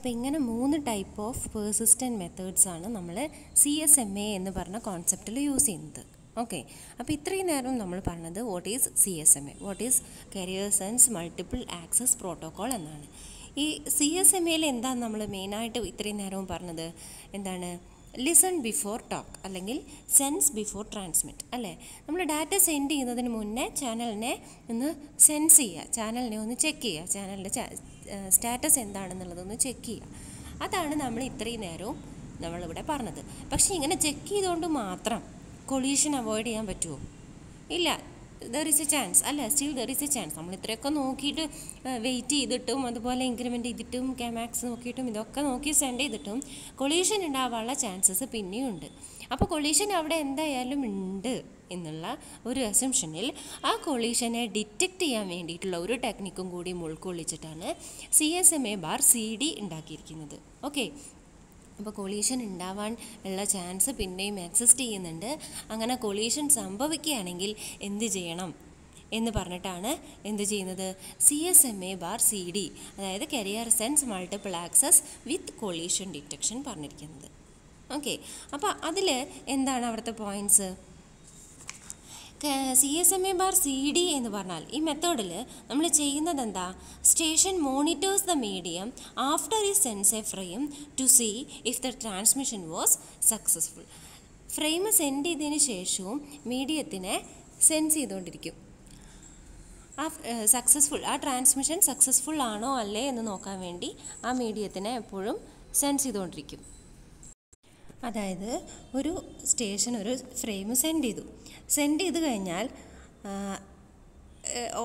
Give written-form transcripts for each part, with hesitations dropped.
അപ്പോൾ ഇങ്ങനെ 3 type of persistent methods ആണ് നമ്മൾ CSMA എന്ന് പറഞ്ഞ കോൺസെപ്റ്റിൽ യൂസ് ചെയ്യുന്നത്. ഓക്കെ, അപ്പോൾ ഇത്രയും നേരം നമ്മൾ പറഞ്ഞത് what is CSMA, what is career sense multiple access protocol എന്നാണ്. ഈ CSMAയിൽ എന്താണ് നമ്മൾ മെയിനായിട്ട് ഇത്രയും നേരവും പറഞ്ഞത്? എന്താണ്? ലിസൺ ബിഫോർ ടോക്ക് അല്ലെങ്കിൽ സെൻസ് ബിഫോർ ട്രാൻസ്മിറ്റ് അല്ലേ? നമ്മൾ ഡാറ്റ സെൻഡ് ചെയ്യുന്നതിന് മുന്നേ ചാനലിനെ ഒന്ന് സെൻസ് ചെയ്യുക, ചാനലിനെ ഒന്ന് ചെക്ക് ചെയ്യുക, ചാനലിൻ്റെ സ്റ്റാറ്റസ് എന്താണെന്നുള്ളതൊന്ന് ചെക്ക് ചെയ്യുക. അതാണ് നമ്മൾ ഇത്രയും നേരവും നമ്മളിവിടെ പറഞ്ഞത്. പക്ഷേ ഇങ്ങനെ ചെക്ക് ചെയ്തുകൊണ്ട് മാത്രം കൊളീഷൻ അവോയ്ഡ് ചെയ്യാൻ പറ്റുമോ? ഇല്ല, ദർ ഈസ് എ ചാൻസ് അല്ല, still there is A chance. നമ്മൾ ഇത്രയൊക്കെ നോക്കിയിട്ട് വെയിറ്റ് ചെയ്തിട്ടും അതുപോലെ ഇൻക്രിമെൻ്റ് ചെയ്തിട്ടും കമാക്സ് നോക്കിയിട്ടും ഇതൊക്കെ നോക്കി സെൻഡ് ചെയ്തിട്ടും കൊളീഷൻ ഉണ്ടാവാനുള്ള ചാൻസസ് പിന്നെയും ഉണ്ട്. അപ്പോൾ കൊളീഷൻ അവിടെ എന്തായാലും ഉണ്ട് എന്നുള്ള ഒരു അസംഷനിൽ ആ കൊളീഷനെ ഡിറ്റക്റ്റ് ചെയ്യാൻ വേണ്ടിയിട്ടുള്ള ഒരു ടെക്നിക്കും കൂടി ഉൾക്കൊള്ളിച്ചിട്ടാണ് CSMA/CD ഉണ്ടാക്കിയിരിക്കുന്നത്. ഓക്കെ, അപ്പോൾ കൊളീഷൻ ഉണ്ടാവാൻ ഉള്ള ചാൻസ് പിന്നെയും എക്സിസ്റ്റ് ചെയ്യുന്നുണ്ട്. അങ്ങനെ കൊളീഷൻ സംഭവിക്കുകയാണെങ്കിൽ എന്ത് ചെയ്യണം എന്ന് പറഞ്ഞിട്ടാണ് എന്ത് ചെയ്യുന്നത്? CSMA/CD, അതായത് കരിയർ സെൻസ് മൾട്ടിപ്പിൾ ആക്സസ് വിത്ത് കൊളീഷൻ ഡിറ്റക്ഷൻ പറഞ്ഞിരിക്കുന്നത്. ഓക്കെ, അപ്പോൾ അതിൽ എന്താണ് അവിടുത്തെ പോയിൻറ്റ്സ്? CSMA/CD എന്ന് പറഞ്ഞാൽ ഈ മെത്തേഡിൽ നമ്മൾ ചെയ്യുന്നത് എന്താ? Station monitors the medium after ഈ sends a frame to see if the transmission was successful. Frame send ചെയ്തതിന് ശേഷവും മീഡിയത്തിനെ സെൻസ് ചെയ്തുകൊണ്ടിരിക്കും. ആ ട്രാൻസ്മിഷൻ സക്സസ്ഫുൾ ആണോ അല്ലേ എന്ന് നോക്കാൻ വേണ്ടി ആ മീഡിയത്തിനെ എപ്പോഴും സെൻസ് ചെയ്തുകൊണ്ടിരിക്കും. അതായത് ഒരു സ്റ്റേഷൻ ഒരു ഫ്രെയിം സെൻഡ് ചെയ്ത് കഴിഞ്ഞാൽ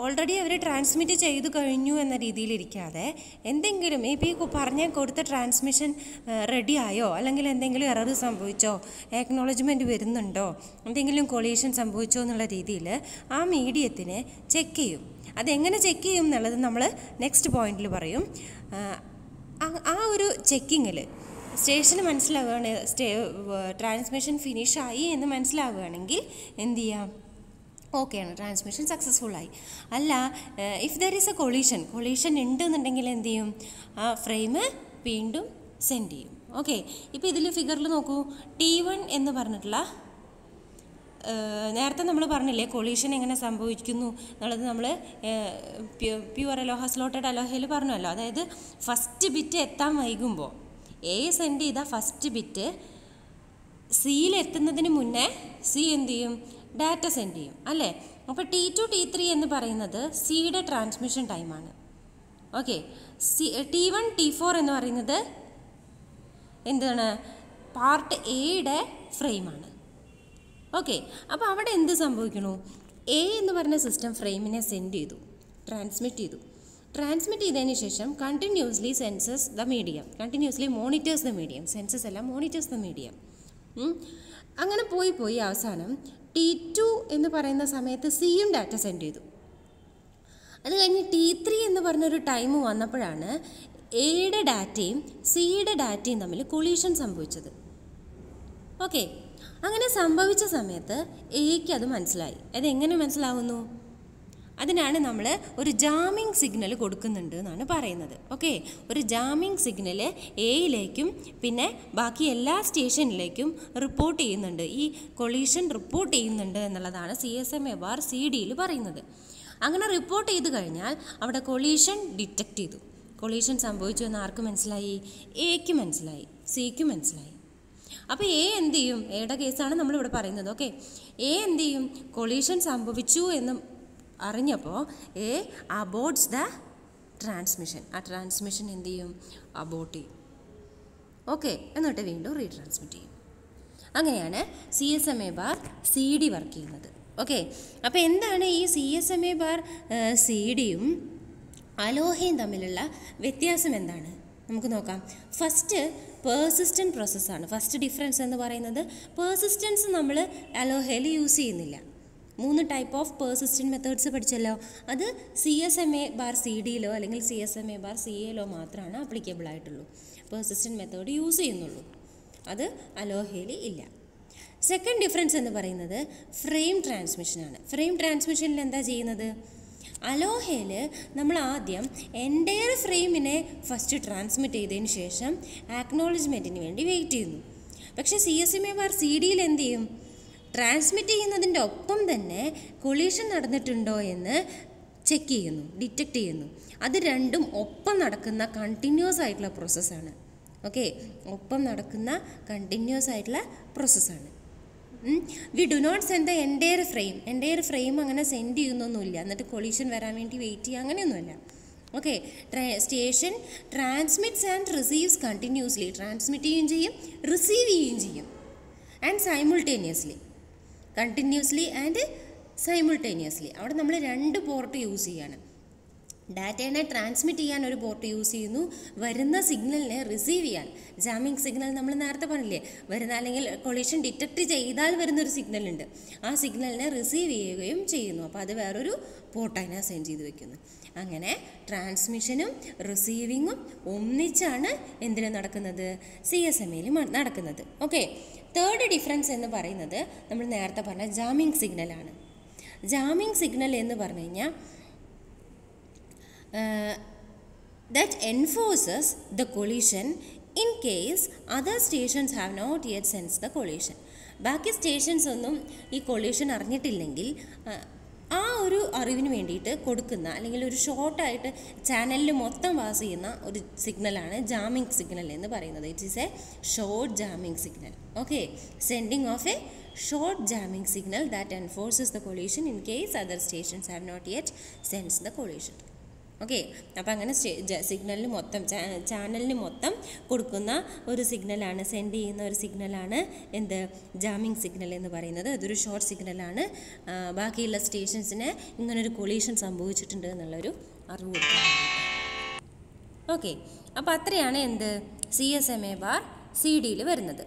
ഓൾറെഡി അവർ ട്രാൻസ്മിറ്റ് ചെയ്തു കഴിഞ്ഞു എന്ന രീതിയിലിരിക്കാതെ എന്തെങ്കിലും കൊടുത്ത ട്രാൻസ്മിഷൻ റെഡി ആയോ, അല്ലെങ്കിൽ എന്തെങ്കിലും എറർ സംഭവിച്ചോ, ആക്നോളജ്മെൻറ്റ് വരുന്നുണ്ടോ, എന്തെങ്കിലും കൊളീഷൻ സംഭവിച്ചോ എന്നുള്ള രീതിയിൽ ആ മീഡിയത്തിനെ ചെക്ക് ചെയ്യും. അതെങ്ങനെ ചെക്ക് ചെയ്യും എന്നുള്ളത് നമ്മൾ നെക്സ്റ്റ് പോയിന്റിൽ പറയും. ആ ഒരു ചെക്കിങ്ങിൽ സ്റ്റേഷന് മനസ്സിലാവുകയാണ് ട്രാൻസ്മിഷൻ ഫിനിഷായി എന്ന് മനസ്സിലാവുകയാണെങ്കിൽ എന്ത് ചെയ്യാം? ഓക്കെയാണ്, ട്രാൻസ്മിഷൻ സക്സസ്ഫുള്ളായി. അല്ല, if there is A collision ഉണ്ടെന്നുണ്ടെങ്കിൽ എന്ത് ചെയ്യും? ആ ഫ്രെയിം വീണ്ടും സെൻഡ് ചെയ്യും. ഓക്കെ, ഇപ്പോൾ ഇതിൽ ഫിഗറിൽ നോക്കൂ, T1 എന്ന് പറഞ്ഞിട്ടുള്ള നേരത്തെ നമ്മൾ പറഞ്ഞില്ലേ കൊളീഷൻ എങ്ങനെ സംഭവിക്കുന്നു എന്നുള്ളത്. നമ്മൾ പ്യുവർ അലോഹ സ്ലോട്ടഡ് അലോഹയിൽ പറഞ്ഞല്ലോ. അതായത് ഫസ്റ്റ് ബിറ്റ് എത്താൻ വൈകുമ്പോൾ A സെൻഡ് ചെയ്ത ഫസ്റ്റ് ബിറ്റ് സിയിലെത്തുന്നതിന് മുന്നേ സി എന്ത് ചെയ്യും? ഡാറ്റ സെൻഡ് ചെയ്യും അല്ലേ? അപ്പോൾ T2 T3 എന്ന് പറയുന്നത് സിയുടെ ട്രാൻസ്മിഷൻ ടൈമാണ്. ഓക്കെ, T1 T4 എന്ന് പറയുന്നത് എന്താണ്? പാർട്ട് എയുടെ ഫ്രെയിമാണ്. ഓക്കെ, അപ്പോൾ അവിടെ എന്ത് സംഭവിക്കണു? A എന്ന് പറഞ്ഞ സിസ്റ്റം ഫ്രെയിമിനെ സെൻഡ് ചെയ്തു, ട്രാൻസ്മിറ്റ് ചെയ്തതിന് ശേഷം continuously monitors the medium. Census എല്ലാം മോണിറ്റേഴ്സ് ദ മീഡിയം. അങ്ങനെ പോയി അവസാനം T2 എന്ന് പറയുന്ന സമയത്ത് സിയും ഡാറ്റ സെൻഡ് ചെയ്തു. അത് കഴിഞ്ഞ് T3 എന്ന് പറഞ്ഞൊരു ടൈം വന്നപ്പോഴാണ് എയുടെ ഡാറ്റയും സിയുടെ ഡാറ്റയും തമ്മിൽ കൊളീഷൻ സംഭവിച്ചത്. ഓക്കെ, അങ്ങനെ സംഭവിച്ച സമയത്ത് എയ്ക്ക് അത് മനസ്സിലായി. അതെങ്ങനെ മനസ്സിലാവുന്നു? അതിനാണ് നമ്മൾ ഒരു ജാമിങ് സിഗ്നൽ കൊടുക്കുന്നുണ്ട് എന്നാണ് പറയുന്നത്. ഓക്കെ, ഒരു ജാമിങ് സിഗ്നൽ എയിലേക്കും പിന്നെ ബാക്കി എല്ലാ സ്റ്റേഷനിലേക്കും റിപ്പോർട്ട് ചെയ്യുന്നുണ്ട്, ഈ കൊളീഷൻ റിപ്പോർട്ട് ചെയ്യുന്നുണ്ട് എന്നുള്ളതാണ് CSMA/CDയിൽ പറയുന്നത്. അങ്ങനെ റിപ്പോർട്ട് ചെയ്ത് കഴിഞ്ഞാൽ അവിടെ കൊളീഷൻ ഡിറ്റക്റ്റ് ചെയ്തു. കൊളീഷൻ സംഭവിച്ചു എന്ന് ആർക്ക് മനസ്സിലായി? എയ്ക്ക് മനസ്സിലായി, സിക്ക് മനസ്സിലായി. അപ്പോൾ എ എന്ത് ചെയ്യും? എയുടെ കേസാണ് നമ്മളിവിടെ പറയുന്നത്. ഓക്കെ, എ എന്ത് ചെയ്യും? കൊളീഷൻ സംഭവിച്ചു എന്ന് അറിഞ്ഞപ്പോൾ എ അബോർട്ട്സ് ദ ട്രാൻസ്മിഷൻ. ആ ട്രാൻസ്മിഷൻ എന്ത് ചെയ്യും? അബോർട്ട് ചെയ്യും. ഓക്കെ, എന്നിട്ട് വീണ്ടും റീട്രാൻസ്മിറ്റ് ചെയ്യും. അങ്ങനെയാണ് CSMA/CD വർക്ക് ചെയ്യുന്നത്. ഓക്കെ, അപ്പോൾ എന്താണ് ഈ CSMA/CDയും അലോഹയും തമ്മിലുള്ള വ്യത്യാസം എന്താണ്? നമുക്ക് നോക്കാം. ഫസ്റ്റ് പേഴ്സിസ്റ്റൻറ്റ് പ്രോസസ്സാണ്. ഫസ്റ്റ് ഡിഫറൻസ് എന്ന് പറയുന്നത് പേഴ്സിസ്റ്റൻസ് നമ്മൾ അലോഹയിൽ യൂസ് ചെയ്യുന്നില്ല. 3 ടൈപ്പ് ഓഫ് പേഴ്സിസ്റ്റൻറ്റ് മെത്തേഡ്സ് പഠിച്ചല്ലോ. അത് CSMA/CDയിലോ അല്ലെങ്കിൽ CSMA/CAയിലോ മാത്രമാണ് ആപ്ലിക്കബിൾ ആയിട്ടുള്ളൂ. പേഴ്സിസ്റ്റൻറ്റ് മെത്തേഡ് യൂസ് ചെയ്യുന്നുള്ളൂ, അത് അലോഹയിൽ ഇല്ല. സെക്കൻഡ് ഡിഫറൻസ് എന്ന് പറയുന്നത് ഫ്രെയിം ട്രാൻസ്മിഷനാണ്. ഫ്രെയിം ട്രാൻസ്മിഷനിൽ എന്താ ചെയ്യുന്നത്? അലോഹയിൽ നമ്മൾ ആദ്യം എൻ്റയർ ഫ്രെയിമിനെ ഫസ്റ്റ് ട്രാൻസ്മിറ്റ് ചെയ്തതിന് ശേഷം ആക്നോളജ്മെൻറ്റിന് വേണ്ടി വെയിറ്റ് ചെയ്യുന്നു. പക്ഷേ CSMA/CD എന്ത് ചെയ്യും? ട്രാൻസ്മിറ്റ് ചെയ്യുന്നതിൻ്റെ ഒപ്പം തന്നെ കൊളീഷൻ നടന്നിട്ടുണ്ടോ എന്ന് ചെക്ക് ചെയ്യുന്നു, ഡിറ്റക്റ്റ് ചെയ്യുന്നു. അത് രണ്ടും ഒപ്പം നടക്കുന്ന കണ്ടിന്യൂസ് ആയിട്ടുള്ള പ്രോസസ്സാണ്. ഓക്കെ, ഒപ്പം നടക്കുന്ന കണ്ടിന്യൂസ് ആയിട്ടുള്ള പ്രോസസ്സാണ്. We do not send the entire frame അങ്ങനെ സെൻഡ് ചെയ്യുന്നൊന്നുമില്ല, എന്നിട്ട് കൊളീഷൻ വരാൻ വേണ്ടി വെയിറ്റ് ചെയ്യുക, അങ്ങനെയൊന്നുമല്ല. Okay, station transmits and receives continuously, transmit ചെയ്യുകയും ചെയ്യും, റിസീവ് ചെയ്യുകയും ചെയ്യും. And simultaneously, continuously and simultaneously. അവിടെ നമ്മൾ 2 പോർട്ട് യൂസ് ചെയ്യാണ്. ഡാറ്റേനെ ട്രാൻസ്മിറ്റ് ചെയ്യാൻ ഒരു പോർട്ട് യൂസ് ചെയ്യുന്നു, വരുന്ന സിഗ്നലിനെ റിസീവ് ചെയ്യാൻ ജാമിങ് സിഗ്നൽ നമ്മൾ നേരത്തെ പറഞ്ഞില്ലേ, വരുന്ന അല്ലെങ്കിൽ കൊളീഷൻ ഡിറ്റക്റ്റ് ചെയ്താൽ വരുന്നൊരു സിഗ്നലുണ്ട്, ആ സിഗ്നലിനെ റിസീവ് ചെയ്യുകയും ചെയ്യുന്നു. അപ്പോൾ അത് വേറൊരു പോർട്ടാണ് സെൻഡ് ചെയ്ത് വെക്കുന്നു. അങ്ങനെ ട്രാൻസ്മിഷനും റിസീവിങ്ങും ഒന്നിച്ചാണ് എന്തിനു നടക്കുന്നത്? CSMAയിൽ നടക്കുന്നത്. ഓക്കെ, തേർഡ് ഡിഫറൻസ് എന്ന് പറയുന്നത് നമ്മൾ നേരത്തെ പറഞ്ഞ ജാമിങ് സിഗ്നലാണ്. ജാമിങ് സിഗ്നൽ എന്ന് പറഞ്ഞു കഴിഞ്ഞാൽ that enforces the collision in case other stations have not yet sensed the collision. ബാക്കി സ്റ്റേഷൻസ് ഒന്നും ഈ കൊളീഷൻ അറിഞ്ഞിട്ടില്ലെങ്കിൽ ആ ഒരു അറിവിന് വേണ്ടിയിട്ട് കൊടുക്കുന്ന അല്ലെങ്കിൽ ഒരു ഷോർട്ടായിട്ട് ചാനലിൽ മൊത്തം പാസ് ചെയ്യുന്ന ഒരു സിഗ്നലാണ് ജാമിങ് സിഗ്നൽ എന്ന് പറയുന്നത്. It is A short jamming signal. Okay, sending of A short jamming signal that enforces the collision in case other stations have not yet sensed the collision. Okay, അപ്പോൾ അങ്ങനെ സിഗ്നലിന് മൊത്തം ചാനലിന് മൊത്തം കൊടുക്കുന്ന ഒരു സിഗ്നലാണ്, സെൻഡ് ചെയ്യുന്ന ഒരു സിഗ്നലാണ് എന്ത്? ജാമിങ് സിഗ്നൽ എന്ന് പറയുന്നത്. അതൊരു ഷോർട്ട് സിഗ്നലാണ്. ബാക്കിയുള്ള സ്റ്റേഷൻസിന് ഇങ്ങനൊരു കൊളീഷൻ സംഭവിച്ചിട്ടുണ്ട് എന്നുള്ളൊരു അറിവ് കൊടുക്കാൻ. ഓക്കെ, അപ്പോൾ അത്രയാണ് എന്ത്? CSMA/CD വരുന്നത്.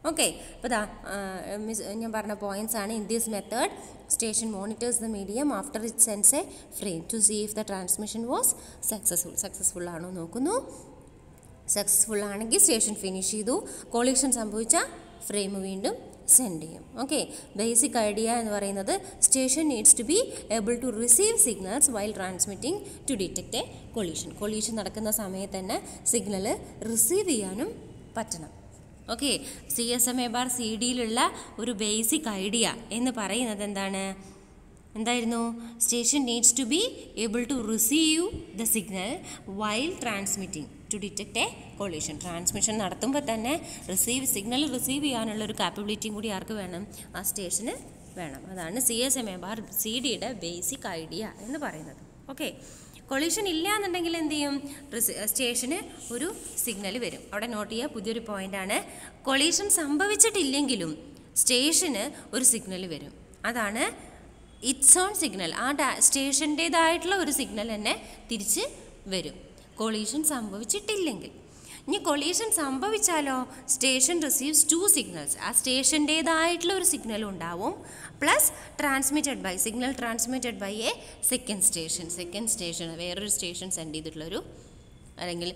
ഓക്കെ, അപ്പോൾ ഞാൻ പറഞ്ഞ പോയിൻറ്റ്സ് ആണ്. In this method station monitors the medium after it sense a frame to see if the transmission was successful ആണോ നോക്കുന്നു. സക്സസ്ഫുൾ ആണെങ്കിൽ സ്റ്റേഷൻ ഫിനിഷ് ചെയ്തു, കൊളീഷൻ സംഭവിച്ചാൽ ഫ്രെയിം വീണ്ടും സെൻഡ് ചെയ്യും. ഓക്കെ, ബേസിക് ഐഡിയ എന്ന് പറയുന്നത് station needs to be able to receive signals while transmitting to detect a collision നടക്കുന്ന സമയത്ത് തന്നെ സിഗ്നൽ റിസീവ് ചെയ്യാനും പറ്റണം. ഓക്കെ, CSMA/CD ഒരു ബേസിക് ഐഡിയ എന്ന് പറയുന്നത് എന്തായിരുന്നു? Station needs to be able to receive the signal while transmitting to detect a collision. Transmission നടത്തുമ്പോൾ തന്നെ സിഗ്നൽ റിസീവ് ചെയ്യാനുള്ളൊരു കാപ്പബിലിറ്റിയും കൂടി ആർക്ക് വേണം? ആ സ്റ്റേഷന് വേണം. അതാണ് CSMA/CD ബേസിക് ഐഡിയ എന്ന് പറയുന്നത്. ഓക്കെ, കൊളീഷൻ ഇല്ല എന്നുണ്ടെങ്കിൽ എന്ത് ചെയ്യും? സ്റ്റേഷന് ഒരു സിഗ്നൽ വരും. അവിടെ നോട്ട് ചെയ്യുക, പുതിയൊരു പോയിൻ്റാണ്. കൊളീഷൻ സംഭവിച്ചിട്ടില്ലെങ്കിലും സ്റ്റേഷന് ഒരു സിഗ്നൽ വരും. അതാണ് ഇറ്റ്സ് ഓൺ സിഗ്നൽ. ആ സ്റ്റേഷൻ്റേതായിട്ടുള്ള ഒരു സിഗ്നൽ തന്നെ തിരിച്ച് വരും കൊളീഷൻ സംഭവിച്ചിട്ടില്ലെങ്കിൽ. ഇനി കൊളീഷൻ സംഭവിച്ചാലോ? Station receives 2 signals. ആ സ്റ്റേഷൻ്റേതായിട്ടുള്ള ഒരു സിഗ്നൽ ഉണ്ടാവും, plus signal transmitted by a second station വേറൊരു സ്റ്റേഷൻ സെൻഡ് ചെയ്തിട്ടുള്ളൊരു അല്ലെങ്കിൽ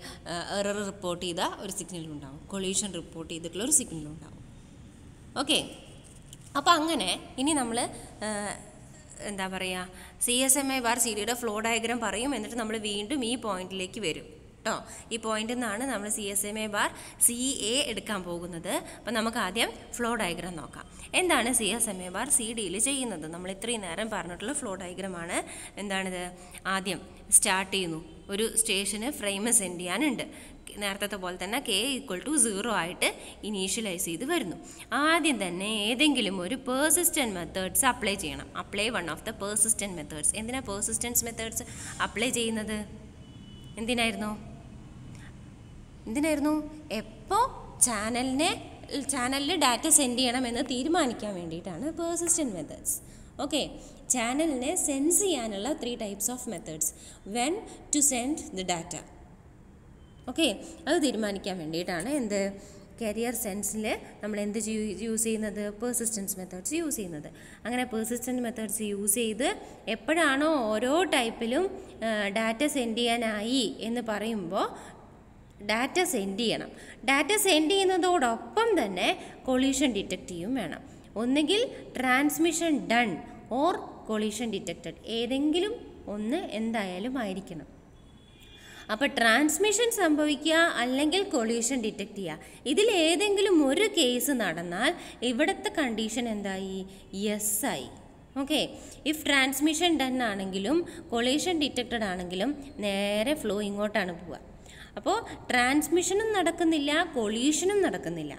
എറർ റിപ്പോർട്ട് ചെയ്ത ഒരു സിഗ്നലും ഉണ്ടാവും, കൊളീഷൻ റിപ്പോർട്ട് ചെയ്തിട്ടുള്ള ഒരു സിഗ്നലും ഉണ്ടാവും. ഓക്കെ, അപ്പോൾ അങ്ങനെ ഇനി നമ്മൾ എന്താ പറയുക, CSMA/CD ഫ്ലോ ഡയഗ്രാം പറയും. എന്നിട്ട് നമ്മൾ വീണ്ടും ഈ പോയിന്റിലേക്ക് വരും കേട്ടോ. ഈ പോയിന്റിൽ നിന്നാണ് നമ്മൾ CSMA/CA എടുക്കാൻ പോകുന്നത്. അപ്പോൾ നമുക്ക് ആദ്യം ഫ്ലോ ഡയഗ്രാം നോക്കാം. എന്താണ് CSMA/CD ചെയ്യുന്നത്? നമ്മൾ ഇത്രയും നേരം പറഞ്ഞിട്ടുള്ള ഫ്ലോ ഡയഗ്രാമാണ്. എന്താണിത്? ആദ്യം സ്റ്റാർട്ട് ചെയ്യുന്നു, ഒരു സ്റ്റേഷന് ഫ്രെയിം സെൻഡ് ചെയ്യാനുണ്ട്. നേരത്തെ പോലെ തന്നെ K = 0 ആയിട്ട് ഇനീഷ്യലൈസ് ചെയ്ത് വരുന്നു. ആദ്യം തന്നെ ഏതെങ്കിലും ഒരു പേഴ്സിസ്റ്റൻറ്റ് മെത്തേഡ്സ് അപ്ലൈ ചെയ്യണം. Apply one of the persistent methods. എന്തിനാണ് പേഴ്സിസ്റ്റൻസ് മെത്തേഡ്സ് അപ്ലൈ ചെയ്യുന്നത്? എന്തിനായിരുന്നു? എപ്പോൾ ചാനലിൽ ഡാറ്റ സെൻഡ് ചെയ്യണമെന്ന് തീരുമാനിക്കാൻ വേണ്ടിയിട്ടാണ് പേഴ്സിസ്റ്റൻറ്റ് മെത്തേഡ്സ്. ഓക്കെ, ചാനലിനെ സെൻസ് ചെയ്യാനുള്ള 3 types of methods. When to send the data. Okay, അത് തീരുമാനിക്കാൻ വേണ്ടിയിട്ടാണ് കരിയർ സെൻസിൽ നമ്മൾ യൂസ് ചെയ്യുന്നത്? പേഴ്സിസ്റ്റൻസ് മെത്തേഡ്സ് യൂസ് ചെയ്യുന്നത്. അങ്ങനെ പേഴ്സിസ്റ്റൻറ്റ് മെത്തേഡ്സ് യൂസ് ചെയ്ത് എപ്പോഴാണോ ഓരോ ടൈപ്പിലും ഡാറ്റ സെൻഡ് ചെയ്യാനായി എന്ന് പറയുമ്പോൾ ഡാറ്റ സെൻഡ് ചെയ്യണം. ഡാറ്റ സെൻഡ് ചെയ്യുന്നതോടൊപ്പം തന്നെ കൊളീഷൻ ഡിറ്റക്റ്റ് ചെയ്യും വേണം. ഒന്നുകിൽ transmission done or collision detected. ഏതെങ്കിലും ഒന്ന് എന്തായാലും ആയിരിക്കണം. അപ്പോൾ ട്രാൻസ്മിഷൻ സംഭവിക്കുക അല്ലെങ്കിൽ കൊളീഷൻ ഡിറ്റക്റ്റ് ചെയ്യുക, ഇതിലേതെങ്കിലും ഒരു കേസ് നടന്നാൽ ഇവിടുത്തെ കണ്ടീഷൻ എന്തായി? യെസ് ആയി. ഓക്കെ. ഇഫ് ട്രാൻസ്മിഷൻ ഡൺ ആണെങ്കിലും കൊളീഷൻ ഡിറ്റക്റ്റഡ് ആണെങ്കിലും നേരെ ഫ്ലോ ഇങ്ങോട്ടാണ് പോവുക. അപ്പോൾ ട്രാൻസ്മിഷനും നടക്കുന്നില്ല, കൊളീഷനും നടക്കുന്നില്ല.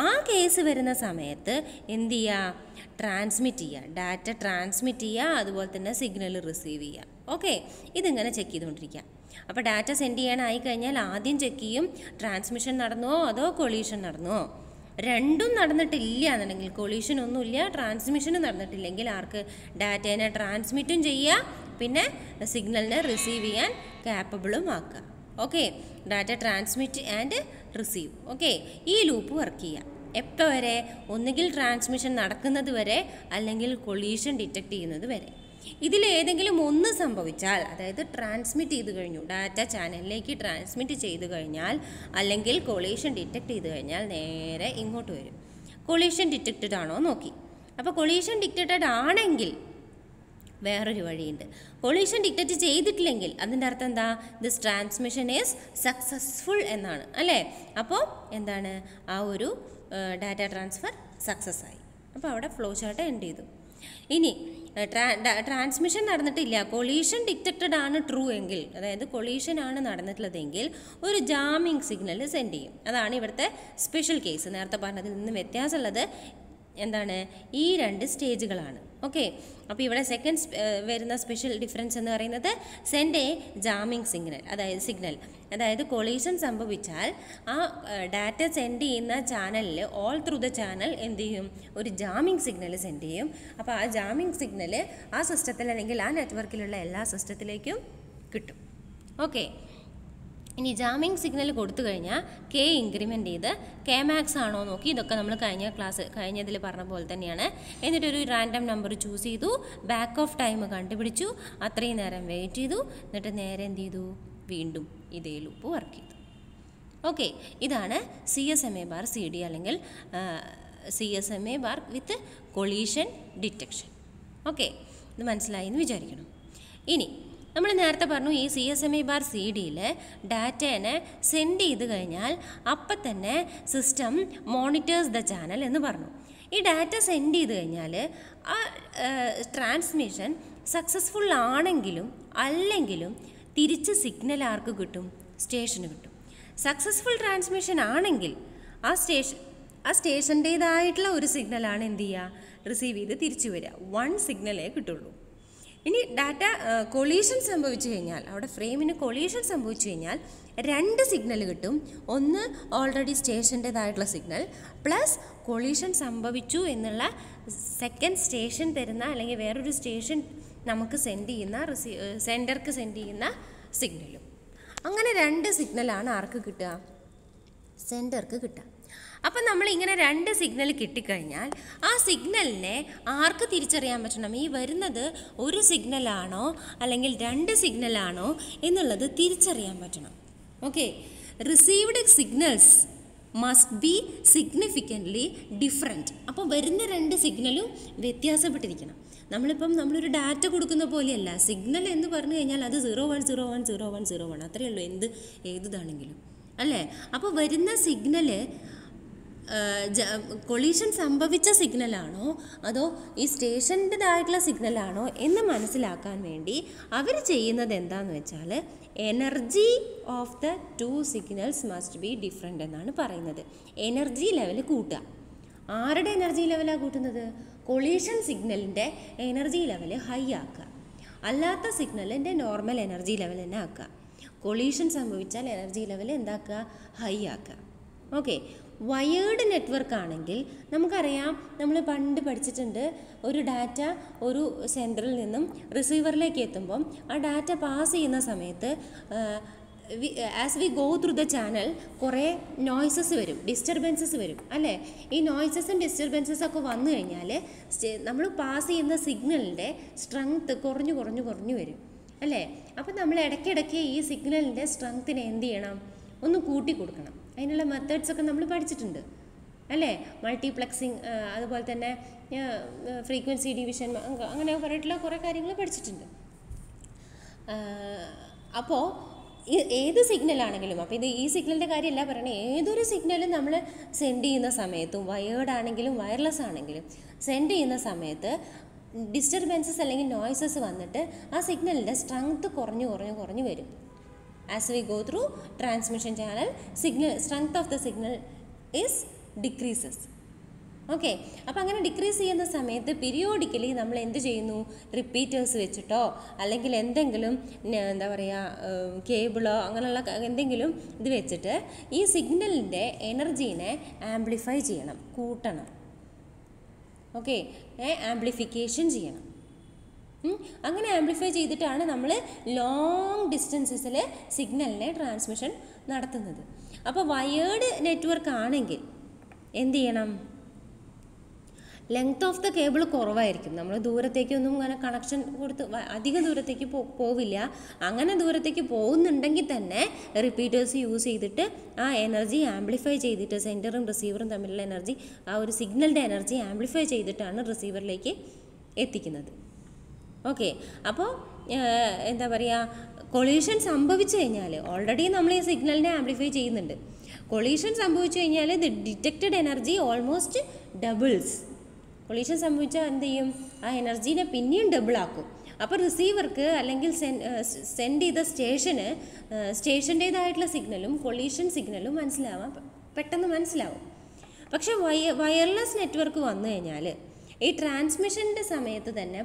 ആ കേസ് വരുന്ന സമയത്ത് എന്ത് ചെയ്യുക? ട്രാൻസ്മിറ്റ് ചെയ്യുക, ഡാറ്റ ട്രാൻസ്മിറ്റ് ചെയ്യുക, അതുപോലെ തന്നെ സിഗ്നൽ റിസീവ് ചെയ്യുക. ഓക്കെ. ഇതിങ്ങനെ ചെക്ക് ചെയ്തുകൊണ്ടിരിക്കുക. അപ്പോൾ ഡാറ്റ സെൻഡ് ചെയ്യാനായി കഴിഞ്ഞാൽ ആദ്യം ചെക്ക് ചെയ്യും ട്രാൻസ്മിഷൻ നടന്നോ അതോ കൊളീഷൻ നടന്നോ. രണ്ടും നടന്നിട്ടില്ല എന്നുണ്ടെങ്കിൽ, കൊളീഷൻ ഒന്നുമില്ല ട്രാൻസ്മിഷനും നടന്നിട്ടില്ലെങ്കിൽ ആർക്ക് ഡാറ്റേനെ ട്രാൻസ്മിറ്റും ചെയ്യുക, പിന്നെ സിഗ്നലിനെ റിസീവ് ചെയ്യാൻ ക്യാപ്പബിളും ആക്കുക. Okay. Data transmit and receive. Okay. ഈ ലൂപ്പ് വർക്ക് ചെയ്യുക എപ്പോൾ വരെ? ഒന്നുകിൽ ട്രാൻസ്മിഷൻ നടക്കുന്നത് വരെ അല്ലെങ്കിൽ കൊളീഷൻ ഡിറ്റക്റ്റ് ചെയ്യുന്നത് വരെ. ഇതിലേതെങ്കിലും ഒന്ന് സംഭവിച്ചാൽ, അതായത് ട്രാൻസ്മിറ്റ് ചെയ്ത് കഴിഞ്ഞു, ഡാറ്റ ചാനലിലേക്ക് ട്രാൻസ്മിറ്റ് ചെയ്ത് കഴിഞ്ഞാൽ അല്ലെങ്കിൽ കൊളീഷൻ ഡിറ്റക്റ്റ് ചെയ്ത് കഴിഞ്ഞാൽ നേരെ ഇങ്ങോട്ട് വരും. കൊളീഷൻ ഡിറ്റക്റ്റഡ് ആണോ നോക്കി. അപ്പോൾ കൊളീഷൻ ഡിറ്റക്റ്റഡ് ആണെങ്കിൽ വേറൊരു വഴിയുണ്ട്. കൊളീഷൻ ഡിറ്റക്റ്റ് ചെയ്തിട്ടില്ലെങ്കിൽ അതിൻ്റെ അർത്ഥം എന്താ? ദിസ് ട്രാൻസ്മിഷൻ ഈസ് സക്സസ്ഫുൾ എന്നാണ്, അല്ലേ? അപ്പോൾ എന്താണ്? ആ ഒരു ഡാറ്റ ട്രാൻസ്ഫർ സക്സസ് ആയി. അപ്പോൾ അവിടെ ഫ്ലോ ചാർട്ട് എൻഡ് ചെയ്തു. ഇനി ട്രാൻസ്മിഷൻ നടന്നിട്ടില്ല, കൊളീഷൻ ഡിറ്റക്റ്റഡ് ആണ് ട്രൂ എങ്കിൽ, അതായത് കൊളീഷൻ ആണ് നടന്നിട്ടുള്ളതെങ്കിൽ ഒരു ജാമിങ് സിഗ്നൽ സെൻഡ് ചെയ്യും. അതാണ് ഇവിടുത്തെ സ്പെഷ്യൽ കേസ്. നേരത്തെ പറഞ്ഞതിൽ നിന്ന് വ്യത്യാസമുള്ളത് എന്താണ്? ഈ രണ്ട് സ്റ്റേജുകളാണ്. ഓക്കെ. അപ്പോൾ ഇവിടെ സെക്കൻഡ് വരുന്ന സ്പെഷ്യൽ ഡിഫറൻസ് എന്ന് പറയുന്നത് സെൻഡ് എ ജാമിങ് സിഗ്നൽ, അതായത് കൊളീഷൻ സംഭവിച്ചാൽ ആ ഡാറ്റ സെൻഡ് ചെയ്യുന്ന ചാനലിൽ ഓൾ ത്രൂ ദ ചാനൽ എന്ത് ചെയ്യും? ഒരു ജാമിങ് സിഗ്നൽ സെൻഡ് ചെയ്യും. അപ്പോൾ ആ ജാമിങ് സിഗ്നൽ ആ സിസ്റ്റത്തിൽ അല്ലെങ്കിൽ ആ നെറ്റ്വർക്കിലുള്ള എല്ലാ സിസ്റ്റത്തിലേക്കും കിട്ടും. ഓക്കെ. ഇനി ജാമിങ് സിഗ്നൽ കൊടുത്തു കഴിഞ്ഞാൽ കെ ഇൻക്രിമെൻറ്റ് ചെയ്ത് കെ മാക്സ് ആണോ നോക്കി. ഇതൊക്കെ നമ്മൾ കഴിഞ്ഞതിൽ പറഞ്ഞ പോലെ തന്നെയാണ്. എന്നിട്ടൊരു റാൻഡം നമ്പർ ചൂസ് ചെയ്തു, ബാക്ക് ഓഫ് ടൈം കണ്ടുപിടിച്ചു, അത്രയും നേരം വെയിറ്റ് ചെയ്തു, എന്നിട്ട് നേരെ എന്ത് ചെയ്തു? വീണ്ടും ഇതേ ലൂപ്പ് വർക്ക് ചെയ്തു. ഓക്കെ. ഇതാണ് CSMA/CD അല്ലെങ്കിൽ CSMA bar with collision detection. Okay. ഇത് മനസ്സിലായി എന്ന് വിചാരിക്കണം. ഇനി നമ്മൾ നേരത്തെ പറഞ്ഞു ഈ CSMA/CD ഡാറ്റേനെ സെൻഡ് ചെയ്ത് കഴിഞ്ഞാൽ അപ്പം തന്നെ സിസ്റ്റം മോണിറ്റേഴ്സ് ദ ചാനൽ എന്ന് പറഞ്ഞു. ഈ ഡാറ്റ സെൻഡ് ചെയ്ത് കഴിഞ്ഞാൽ ആ ട്രാൻസ്മിഷൻ സക്സസ്ഫുൾ ആണെങ്കിലും അല്ലെങ്കിലും തിരിച്ച് സിഗ്നൽ ആർക്ക് കിട്ടും? സ്റ്റേഷന് കിട്ടും. സക്സസ്ഫുൾ ട്രാൻസ്മിഷൻ ആണെങ്കിൽ ആ സ്റ്റേഷൻ്റേതായിട്ടുള്ള ഒരു സിഗ്നലാണ് എന്ത് ചെയ്യുക? റിസീവ് ചെയ്ത് തിരിച്ചു വരിക. വൺ സിഗ്നലേ കിട്ടുള്ളൂ. ഇനി ഡാറ്റ കൊളീഷൻ സംഭവിച്ചു കഴിഞ്ഞാൽ, അവിടെ ഫ്രെയിമിന് കൊളീഷൻ സംഭവിച്ചു കഴിഞ്ഞാൽ രണ്ട് സിഗ്നൽ കിട്ടും. ഒന്ന് ഓൾറെഡി സ്റ്റേഷൻ്റേതായിട്ടുള്ള സിഗ്നൽ പ്ലസ് കൊളീഷൻ സംഭവിച്ചു എന്നുള്ള സെക്കൻഡ് സ്റ്റേഷൻ തരുന്ന അല്ലെങ്കിൽ വേറൊരു സ്റ്റേഷൻ നമുക്ക് സെൻഡ് ചെയ്യുന്ന സെൻഡർക്ക് സെൻഡ് ചെയ്യുന്ന സിഗ്നലും. അങ്ങനെ രണ്ട് സിഗ്നലാണ് ആർക്ക് കിട്ടുക? സെൻഡർക്ക് കിട്ടുക. അപ്പം നമ്മളിങ്ങനെ രണ്ട് സിഗ്നൽ കിട്ടിക്കഴിഞ്ഞാൽ ആ സിഗ്നലിനെ ആർക്ക് തിരിച്ചറിയാൻ പറ്റണം? ഈ വരുന്നത് ഒരു സിഗ്നലാണോ അല്ലെങ്കിൽ രണ്ട് സിഗ്നലാണോ എന്നുള്ളത് തിരിച്ചറിയാൻ പറ്റണം. Okay. Received signals must be significantly different. അപ്പോൾ വരുന്ന രണ്ട് സിഗ്നലും വ്യത്യാസപ്പെട്ടിരിക്കണം. നമ്മളൊരു ഡാറ്റ കൊടുക്കുന്ന പോലെയല്ല. സിഗ്നൽ എന്ന് പറഞ്ഞു കഴിഞ്ഞാൽ അത് 01010101 അത്രയേ ഉള്ളൂ, ഏതാണെങ്കിലും, അല്ലേ? അപ്പോൾ വരുന്ന സിഗ്നൽ കൊളീഷൻ സംഭവിച്ച സിഗ്നലാണോ അതോ ഈ സ്റ്റേഷൻ്റെതായിട്ടുള്ള സിഗ്നലാണോ എന്ന് മനസ്സിലാക്കാൻ വേണ്ടി അവർ ചെയ്യുന്നത് എന്താണെന്ന് വെച്ചാൽ energy of the two signals must be different എന്നാണ് പറയുന്നത്. എനർജി ലെവൽ കൂട്ടുക. ആരുടെ എനർജി ലെവലാണ് കൂട്ടുന്നത്? കൊളീഷൻ സിഗ്നലിൻ്റെ എനർജി ലെവൽ ഹൈ ആക്കുക, അല്ലാത്ത സിഗ്നലിൻ്റെ നോർമൽ എനർജി ലെവൽ തന്നെ ആക്കുക. കൊളീഷൻ സംഭവിച്ചാൽ എനർജി ലെവൽ എന്താക്കുക? ഹൈ ആക്കുക. ഓക്കെ. വയേർഡ് നെറ്റ്വർക്ക് ആണെങ്കിൽ നമുക്കറിയാം, നമ്മൾ പണ്ട് പഠിച്ചിട്ടുണ്ട്, ഒരു ഡാറ്റ ഒരു സെൻറ്ററിൽ നിന്നും റിസീവറിലേക്ക് എത്തുമ്പം ആ ഡാറ്റ പാസ് ചെയ്യുന്ന സമയത്ത് as we go through the channel കുറേ നോയ്സസ് വരും, ഡിസ്റ്റർബൻസസ് വരും, അല്ലേ? ഈ നോയ്സസും ഡിസ്റ്റർബൻസസൊക്കെ വന്നു കഴിഞ്ഞാൽ നമ്മൾ പാസ് ചെയ്യുന്ന സിഗ്നലിൻ്റെ സ്ട്രെങ്ത്ത് കുറഞ്ഞു വരും, അല്ലേ? അപ്പം നമ്മൾ ഇടയ്ക്കിടയ്ക്ക് ഈ സിഗ്നലിൻ്റെ സ്ട്രെങ്ത്തിനെ എന്ത് ചെയ്യണം? ഒന്ന് കൂട്ടി കൊടുക്കണം. അതിനുള്ള മെത്തേഡ്സൊക്കെ നമ്മൾ പഠിച്ചിട്ടുണ്ട്. അല്ലേ? മൾട്ടിപ്ലക്സിങ്, അതുപോലെ തന്നെ ഫ്രീക്വൻസി ഡിവിഷൻ, അങ്ങനെ പറഞ്ഞിട്ടുള്ള കുറേ കാര്യങ്ങൾ പഠിച്ചിട്ടുണ്ട്. അപ്പോൾ ഏത് സിഗ്നലാണെങ്കിലും, അപ്പോൾ ഈ സിഗ്നലിൻ്റെ കാര്യമല്ല പറയണേ, ഏതൊരു സിഗ്നലും നമ്മൾ സെൻഡ് ചെയ്യുന്ന സമയത്തും, വയേർഡ് ആണെങ്കിലും വയർലെസ് ആണെങ്കിലും സെൻഡ് ചെയ്യുന്ന സമയത്ത് ഡിസ്റ്റർബൻസസ് അല്ലെങ്കിൽ നോയ്സസ് വന്നിട്ട് ആ സിഗ്നലിൻ്റെ സ്ട്രെങ്ത് കുറഞ്ഞു വരും. As we go through transmission channel, strength of the signal is decreases. Okay, അപ്പോൾ അങ്ങനെ ഡിക്രീസ് ചെയ്യുന്ന സമയത്ത് പീരിയോഡിക്കലി നമ്മൾ എന്ത് ചെയ്യുന്നു? റിപ്പീറ്റേഴ്സ് വെച്ചിട്ടോ അല്ലെങ്കിൽ എന്തെങ്കിലും എന്താ പറയുക കേബിളോ അങ്ങനെയുള്ള എന്തെങ്കിലും ഇത് വെച്ചിട്ട് ഈ സിഗ്നലിൻ്റെ എനർജീനെ ആംപ്ലിഫൈ ചെയ്യണം, കൂട്ടണം. ഓക്കെ, ആംപ്ലിഫിക്കേഷൻ ചെയ്യണം. അങ്ങനെ ആംപ്ലിഫൈ ചെയ്തിട്ടാണ് നമ്മൾ ലോങ് ഡിസ്റ്റൻസസിൽ സിഗ്നലിനെ ട്രാൻസ്മിഷൻ നടത്തുന്നത്. അപ്പോൾ വയേർഡ് നെറ്റ്വർക്ക് ആണെങ്കിൽ എന്ത് ചെയ്യണം? ലെങ്ത് ഓഫ് ദ കേബിൾ കുറവായിരിക്കും. നമ്മൾ ദൂരത്തേക്കൊന്നും അങ്ങനെ കണക്ഷൻ കൊടുത്ത് അധികം ദൂരത്തേക്ക് പോവില്ല. അങ്ങനെ ദൂരത്തേക്ക് പോകുന്നുണ്ടെങ്കിൽ തന്നെ റിപ്പീറ്റേഴ്സ് യൂസ് ചെയ്തിട്ട് ആ എനർജി ആംപ്ലിഫൈ ചെയ്തിട്ട്, സെൻറ്ററും റിസീവറും തമ്മിലുള്ള എനർജി, ആ ഒരു സിഗ്നലിൻ്റെ എനർജി ആംപ്ലിഫൈ ചെയ്തിട്ടാണ് റിസീവറിലേക്ക് എത്തിക്കുന്നത്. ഓക്കെ, അപ്പോൾ എന്താ പറയുക, കൊളീഷൻ സംഭവിച്ചു കഴിഞ്ഞാൽ, ഓൾറെഡി നമ്മൾ ഈ സിഗ്നലിനെ ആംപ്ലിഫൈ ചെയ്യുന്നുണ്ട്. കൊളീഷൻ സംഭവിച്ചു കഴിഞ്ഞാൽ the detected energy almost doubles. Collision സംഭവിച്ചാൽ എന്ത് ചെയ്യും? ആ എനർജീനെ പിന്നെയും ഡബിളാക്കും. അപ്പോൾ റിസീവർക്ക് അല്ലെങ്കിൽ സെൻഡ് ചെയ്ത സ്റ്റേഷൻ്റേതായിട്ടുള്ള സിഗ്നലും കൊളീഷൻ സിഗ്നലും പെട്ടെന്ന് മനസ്സിലാവും. പക്ഷേ വയർലെസ് നെറ്റ്വർക്ക് വന്നു കഴിഞ്ഞാൽ ഈ ട്രാൻസ്മിഷൻ്റെ സമയത്ത് തന്നെ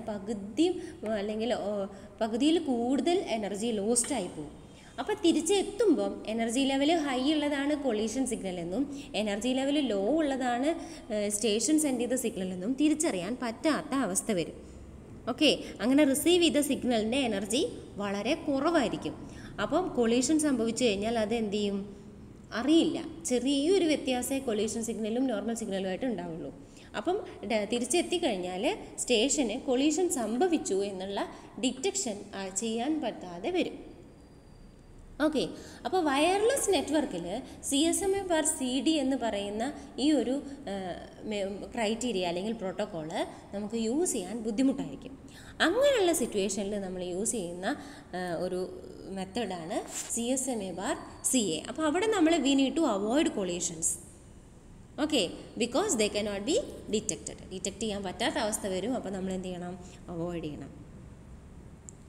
പകുതിയിൽ കൂടുതൽ എനർജി ലോസ്റ്റ് ആയി പോകും. അപ്പോൾ തിരിച്ചെത്തുമ്പം എനർജി ലെവൽ ഹൈ ഉള്ളതാണ് കൊളീഷൻ സിഗ്നൽ എന്നും എനർജി ലെവൽ ലോ ഉള്ളതാണ് സ്റ്റേഷൻ സെൻഡ് ചെയ്ത സിഗ്നൽ എന്നും തിരിച്ചറിയാൻ പറ്റാത്ത അവസ്ഥ വരും. ഓക്കെ, അങ്ങനെ റിസീവ് ചെയ്ത സിഗ്നലിൻ്റെ എനർജി വളരെ കുറവായിരിക്കും. അപ്പം കൊളീഷൻ സംഭവിച്ചു കഴിഞ്ഞാൽ അത് എന്ത് ചെയ്യും? അറിയില്ല. ചെറിയൊരു വ്യത്യാസമേ കൊളീഷൻ സിഗ്നലും നോർമൽ സിഗ്നലുമായിട്ട് ഉണ്ടാവുള്ളൂ. അപ്പം തിരിച്ചെത്തിക്കഴിഞ്ഞാൽ സ്റ്റേഷന് കൊളീഷൻ സംഭവിച്ചു എന്നുള്ള ഡിറ്റക്ഷൻ ചെയ്യാൻ പറ്റാതെ വരും. ഓക്കെ, അപ്പോൾ വയർലെസ് നെറ്റ്വർക്കിൽ CSMA/CD എന്ന് പറയുന്ന ഈ ഒരു ക്രൈറ്റീരിയ അല്ലെങ്കിൽ പ്രോട്ടോക്കോള് നമുക്ക് യൂസ് ചെയ്യാൻ ബുദ്ധിമുട്ടായിരിക്കും. അങ്ങനെയുള്ള സിറ്റുവേഷനിൽ നമ്മൾ യൂസ് ചെയ്യുന്ന ഒരു മെത്തേഡാണ് CSMA/CA. അപ്പോൾ അവിടെ നമ്മൾ we need to avoid collisions. Okay, because they cannot be detect ചെയ്യാൻ പറ്റാത്ത അവസ്ഥ വരും. അപ്പോൾ നമ്മൾ എന്ത് ചെയ്യണം? അവോയ്ഡ് ചെയ്യണം.